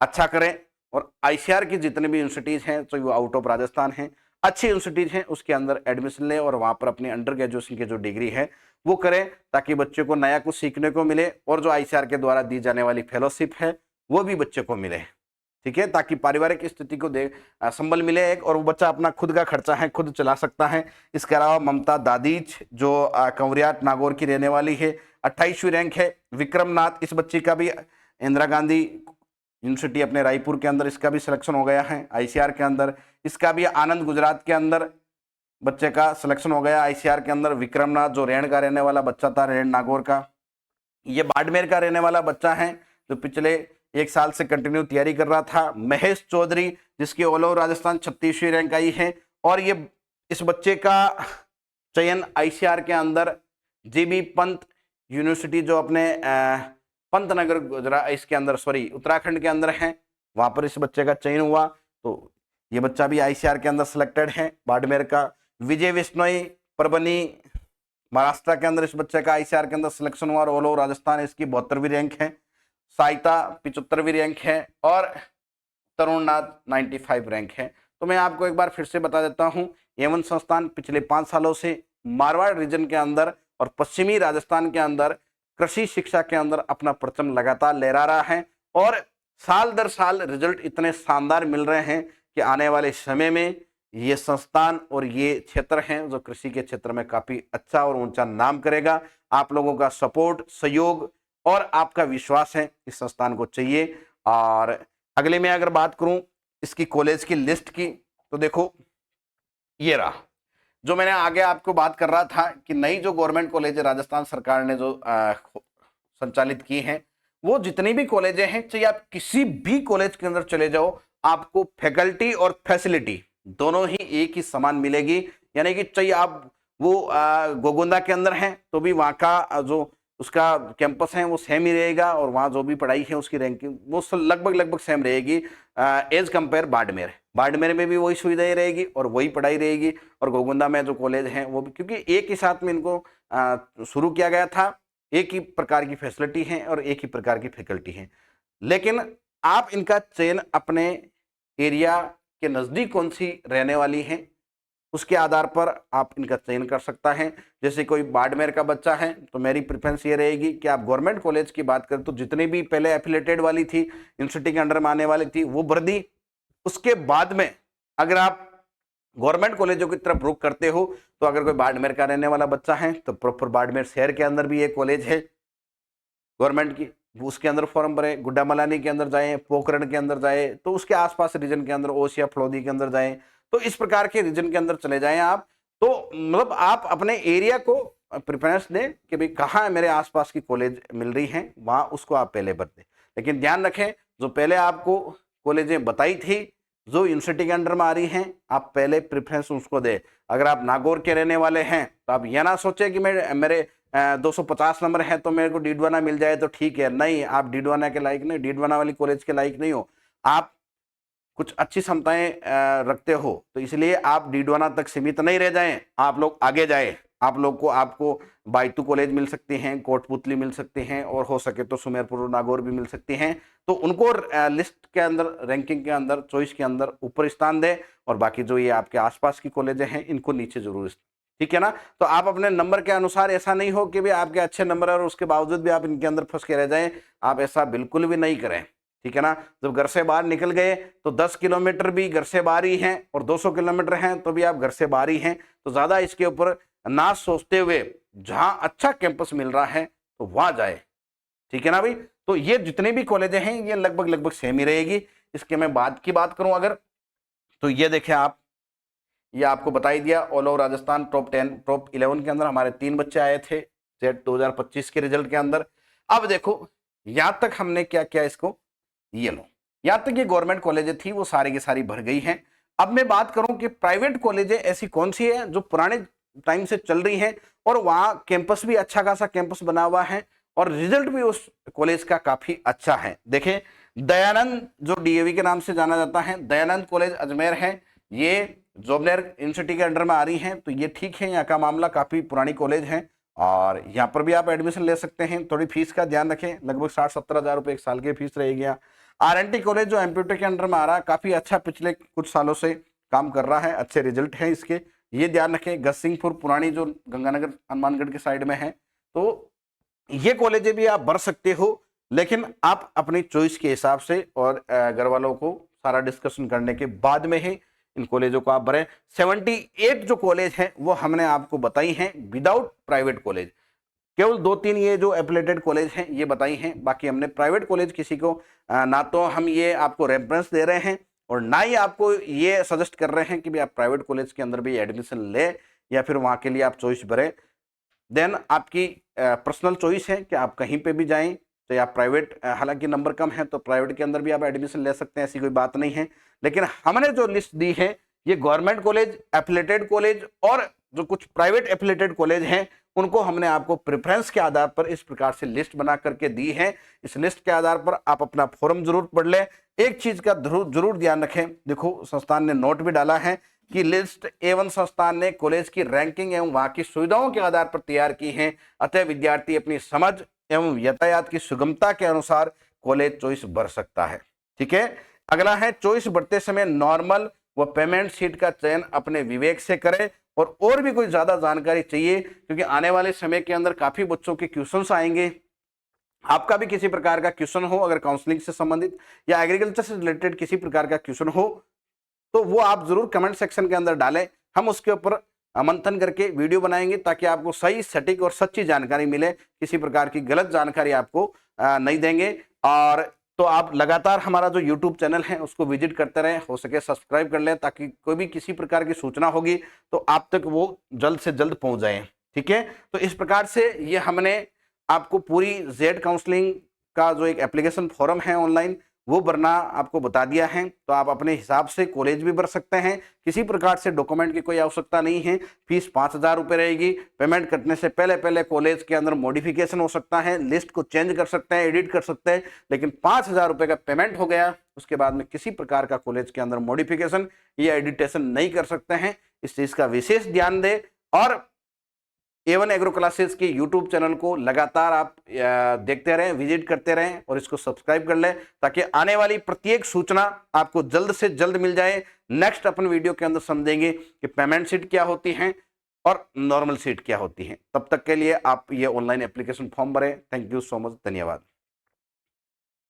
अच्छा करें और आईसीआर की जितनी भी यूनिवर्सिटीज हैं तो वो आउट ऑफ राजस्थान हैं, अच्छी यूनिवर्सिटीज हैं, उसके अंदर एडमिशन लें और वहां पर अपनी अंडर ग्रेजुएशन की जो डिग्री है वो करें, ताकि बच्चे को नया कुछ सीखने को मिले और जो आईसीआर के द्वारा दी जाने वाली फेलोशिप है वो भी बच्चे को मिले, ठीक है, ताकि पारिवारिक स्थिति को संबल मिले एक, और वो बच्चा अपना खुद का खर्चा है खुद चला सकता है। इसके अलावा ममता दादीज जो कंवरियाट नागौर की रहने वाली है, 28वीं रैंक है। विक्रम नाथ इस बच्ची का भी इंदिरा गांधी यूनिवर्सिटी अपने रायपुर के अंदर, इसका भी सिलेक्शन हो गया है। आईसीआर के अंदर इसका भी आनंद गुजरात के अंदर बच्चे का सिलेक्शन हो गया। आईसीआर के अंदर विक्रमनाथ जो रेण का रहने वाला बच्चा था, रेण नागौर का, ये बाड़मेर का रहने वाला बच्चा है जो पिछले 1 साल से कंटिन्यू तैयारी कर रहा था। महेश चौधरी जिसकी ऑल ओवर राजस्थान 36वीं रैंक आई है, और ये इस बच्चे का चयन आईसीआर के अंदर जीबी पंत यूनिवर्सिटी जो अपने पंतनगर गुजरात इसके अंदर उत्तराखंड के अंदर है, वहां पर इस बच्चे का चयन हुआ। तो ये बच्चा भी आईसीआर के अंदर सिलेक्टेड है बाड़मेर का। विजय विश्नोई परभनी महाराष्ट्र के अंदर इस बच्चे का आईसीआर के अंदर सिलेक्शन हुआ और ऑल ओवर राजस्थान इसकी 72वीं रैंक है। साइता 75वीं रैंक है और तरुणनाथ 95 रैंक है। तो मैं आपको एक बार फिर से बता देता हूं, एवन संस्थान पिछले 5 सालों से मारवाड़ रीजन के अंदर और पश्चिमी राजस्थान के अंदर कृषि शिक्षा के अंदर अपना परचम लगातार लहरा रहा है, और साल दर साल रिजल्ट इतने शानदार मिल रहे हैं कि आने वाले समय में ये संस्थान और ये क्षेत्र हैं जो कृषि के क्षेत्र में काफी अच्छा और ऊंचा नाम करेगा। आप लोगों का सपोर्ट, सहयोग और आपका विश्वास है इस संस्थान को चाहिए। और अगले में अगर बात करूं इसकी कॉलेज की लिस्ट की, तो देखो ये रहा जो मैंने आगे आपको बात कर रहा था कि नई जो गवर्नमेंट कॉलेज राजस्थान सरकार ने जो संचालित की हैं, वो जितनी भी कॉलेजें हैं, चाहे आप किसी भी कॉलेज के अंदर चले जाओ, आपको फैकल्टी और फैसिलिटी दोनों ही एक ही समान मिलेगी। यानी कि चाहे आप वो गोगोंदा के अंदर हैं तो भी वहाँ का जो उसका कैंपस है वो सेम ही रहेगा, और वहाँ जो भी पढ़ाई है उसकी रैंकिंग वो लगभग सेम रहेगी एज कंपेयर बाड़मेर। बाड़मेर में भी वही सुविधाएं रहेगी और वही पढ़ाई रहेगी, और गोगोंदा में जो कॉलेज हैं वो भी, क्योंकि एक ही साथ में इनको शुरू किया गया था, एक ही प्रकार की फैसिलिटी है और एक ही प्रकार की फैकल्टी है। लेकिन आप इनका चयन अपने एरिया के नज़दीक कौन सी रहने वाली है उसके आधार पर आप इनका चयन कर सकता है। जैसे कोई बाड़मेर का बच्चा है तो मेरी प्रेफरेंस ये रहेगी कि आप गवर्नमेंट कॉलेज की बात करें तो जितनी भी पहले एफिलेटेड वाली थी, यूनिवर्सिटी के अंडर में आने वाली थी, वो भर दी। उसके बाद में अगर आप गवर्नमेंट कॉलेजों की तरफ रुख करते हो तो अगर कोई बाड़मेर का रहने वाला बच्चा है तो प्रॉपर बाड़मेर शहर के अंदर भी एक कॉलेज है गवर्नमेंट की, उसके अंदर फॉर्म भरे। गुड्डा मलानी के अंदर जाएं, पोखरण के अंदर जाए, तो उसके आसपास रीजन के अंदर ओसिया फलोदी के अंदर जाएं, तो इस प्रकार के रीजन के अंदर चले जाएं आप। तो मतलब आप अपने एरिया को प्रेफरेंस दें कि भाई कहाँ मेरे आसपास की कॉलेज मिल रही हैं, वहाँ उसको आप पहले भर दें। लेकिन ध्यान रखें जो पहले आपको कॉलेजें बताई थी जो यूनिवर्सिटी के अंडर में आ रही हैं, आप पहले प्रेफरेंस उसको दें। अगर आप नागौर के रहने वाले हैं तो आप यह ना सोचें कि मेरे 250 नंबर है तो मेरे को डीडवाना मिल जाए तो ठीक है। नहीं, आप डीडवाना के लायक नहीं, डीडवाना वाली कॉलेज के लायक नहीं हो। आप कुछ अच्छी क्षमताएं रखते हो, तो इसलिए आप डीडवाना तक सीमित नहीं रह जाएं, आप लोग आगे जाए। आप लोग को आपको बायतू कॉलेज मिल सकती हैं, कोटपुतली मिल सकती हैं, और हो सके तो सुमेरपुर नागौर भी मिल सकती हैं। तो उनको लिस्ट के अंदर, रैंकिंग के अंदर, चॉइस के अंदर ऊपर स्थान दें, और बाकी जो ये आपके आसपास की कॉलेजें हैं इनको नीचे जरूर, ठीक है ना। तो आप अपने नंबर के अनुसार, ऐसा नहीं हो कि भी आपके अच्छे नंबर है और उसके बावजूद भी आप इनके अंदर फंस के रह जाएं, आप ऐसा बिल्कुल भी नहीं करें, ठीक है ना। जब घर से बाहर निकल गए तो 10 किलोमीटर भी घर से बाहर ही हैं और 200 किलोमीटर हैं तो भी आप घर से बाहर ही हैं। तो ज़्यादा इसके ऊपर ना सोचते हुए जहां अच्छा कैंपस मिल रहा है तो वहां जाए, ठीक है ना भाई। तो ये जितने भी कॉलेजें हैं ये लगभग सेम ही रहेगी। इसके मैं बाद की बात करूं अगर, तो ये देखें आप, ये आपको बता ही दिया all over Rajasthan top 10 top 11 के अंदर हमारे 3 बच्चे आए थे जेट 2025 के रिजल्ट के अंदर। अब देखो यहां तक हमने क्या किया, इसको ये लो, यहां तक ये गवर्नमेंट कॉलेजें थी वो सारी की सारी भर गई हैं। अब मैं बात करूं कि प्राइवेट कॉलेजें ऐसी कौन सी है जो पुराने टाइम से चल रही हैं और वहां कैंपस भी अच्छा खासा कैंपस बना हुआ है और रिजल्ट भी उस कॉलेज का काफी अच्छा है। देखें, दयानंद जो डीएवी के नाम से जाना जाता है, दयानंद कॉलेज अजमेर है, ये जोबनेर यूनिवर्सिटी के अंडर में आ रही हैं, तो ये ठीक है। यहाँ का मामला काफी पुरानी कॉलेज है और यहाँ पर भी आप एडमिशन ले सकते हैं। थोड़ी फीस का ध्यान रखें, लगभग 60-70 हज़ार रुपये एक साल की फीस रहेगी। आरएनटी कॉलेज जो एमपीटी के अंडर में आ रहा है, काफी अच्छा पिछले कुछ सालों से काम कर रहा है, अच्छे रिजल्ट हैं इसके, ये ध्यान रखें। गतसिंहपुर पुरानी जो गंगानगर हनुमानगढ़ के साइड में है, तो ये कॉलेजें भी आप भर सकते हो, लेकिन आप अपनी चॉइस के हिसाब से और घर वालों को सारा डिस्कशन करने के बाद में ही इन कॉलेजों को आप भरें। 78 जो कॉलेज हैं वो हमने आपको बताई हैं विदाउट प्राइवेट कॉलेज। केवल 2-3 ये जो एफिलिएटेड कॉलेज हैं ये बताई हैं, बाकी हमने प्राइवेट कॉलेज किसी को ना तो हम ये आपको रेफरेंस दे रहे हैं और ना ही आपको ये सजेस्ट कर रहे हैं कि भी आप प्राइवेट कॉलेज के अंदर भी एडमिशन ले या फिर वहाँ के लिए आप चॉइस भरें। देन आपकी पर्सनल चॉइस है कि आप कहीं पे भी जाएं, चाहे आप प्राइवेट, हालांकि नंबर कम है तो प्राइवेट के अंदर भी आप एडमिशन ले सकते हैं, ऐसी कोई बात नहीं है। लेकिन हमने जो लिस्ट दी है ये गवर्नमेंट कॉलेज, एफिलिएटेड कॉलेज और जो कुछ प्राइवेट एफिलिएटेड कॉलेज हैं उनको हमने आपको प्रेफरेंस के आधार पर इस प्रकार से लिस्ट बना करके दी है। इस लिस्ट के आधार पर आप अपना फॉर्म जरूर पढ़ लें। एक चीज का जरूर ध्यान रखें, देखो संस्थान ने नोट भी डाला है कि लिस्ट A1 संस्थान ने कॉलेज की रैंकिंग एवं वहां की सुविधाओं के आधार पर तैयार की है, अतः विद्यार्थी अपनी समझ एवं यातायात की सुगमता के अनुसार कॉलेज चॉइस भर सकता है। ठीक है, अगला है चॉइस भरते समय नॉर्मल व पेमेंट सीट का चयन अपने विवेक से करें। और भी कोई ज्यादा जानकारी चाहिए, क्योंकि आने वाले समय के अंदर काफी बच्चों के क्वेश्चंस आएंगे, आपका भी किसी प्रकार का क्वेश्चन हो, अगर काउंसलिंग से संबंधित या एग्रीकल्चर से रिलेटेड किसी प्रकार का क्वेश्चन हो तो वो आप जरूर कमेंट सेक्शन के अंदर डालें, हम उसके ऊपर मंथन करके वीडियो बनाएंगे ताकि आपको सही, सटीक और सच्ची जानकारी मिले, किसी प्रकार की गलत जानकारी आपको नहीं देंगे। और तो आप लगातार हमारा जो YouTube चैनल है उसको विजिट करते रहें, हो सके सब्सक्राइब कर लें ताकि कोई भी किसी प्रकार की सूचना होगी तो आप तक वो जल्द से जल्द पहुंच जाए। ठीक है, तो इस प्रकार से ये हमने आपको पूरी जेड काउंसलिंग का जो एक एप्लीकेशन फॉर्म है ऑनलाइन वो भरना आपको बता दिया है। तो आप अपने हिसाब से कॉलेज भी भर सकते हैं, किसी प्रकार से डॉक्यूमेंट की कोई आवश्यकता नहीं है। फीस 5,000 रुपये रहेगी। पेमेंट करने से पहले पहले कॉलेज के अंदर मॉडिफिकेशन हो सकता है, लिस्ट को चेंज कर सकते हैं, एडिट कर सकते हैं, लेकिन 5,000 रुपये का पेमेंट हो गया उसके बाद में किसी प्रकार का कॉलेज के अंदर मॉडिफिकेशन या एडिटेशन नहीं कर सकते हैं। इस चीज़ का विशेष ध्यान दें और A1 एग्रो क्लासेस के YouTube चैनल को लगातार आप देखते रहें, विजिट करते रहें और इसको सब्सक्राइब कर लें ताकि आने वाली प्रत्येक सूचना आपको जल्द से जल्द मिल जाए। नेक्स्ट अपन वीडियो के अंदर समझेंगे कि पेमेंट सीट क्या होती हैं और नॉर्मल सीट क्या होती हैं। तब तक के लिए आप ये ऑनलाइन एप्लीकेशन फॉर्म भरें। थैंक यू सो मच, धन्यवाद।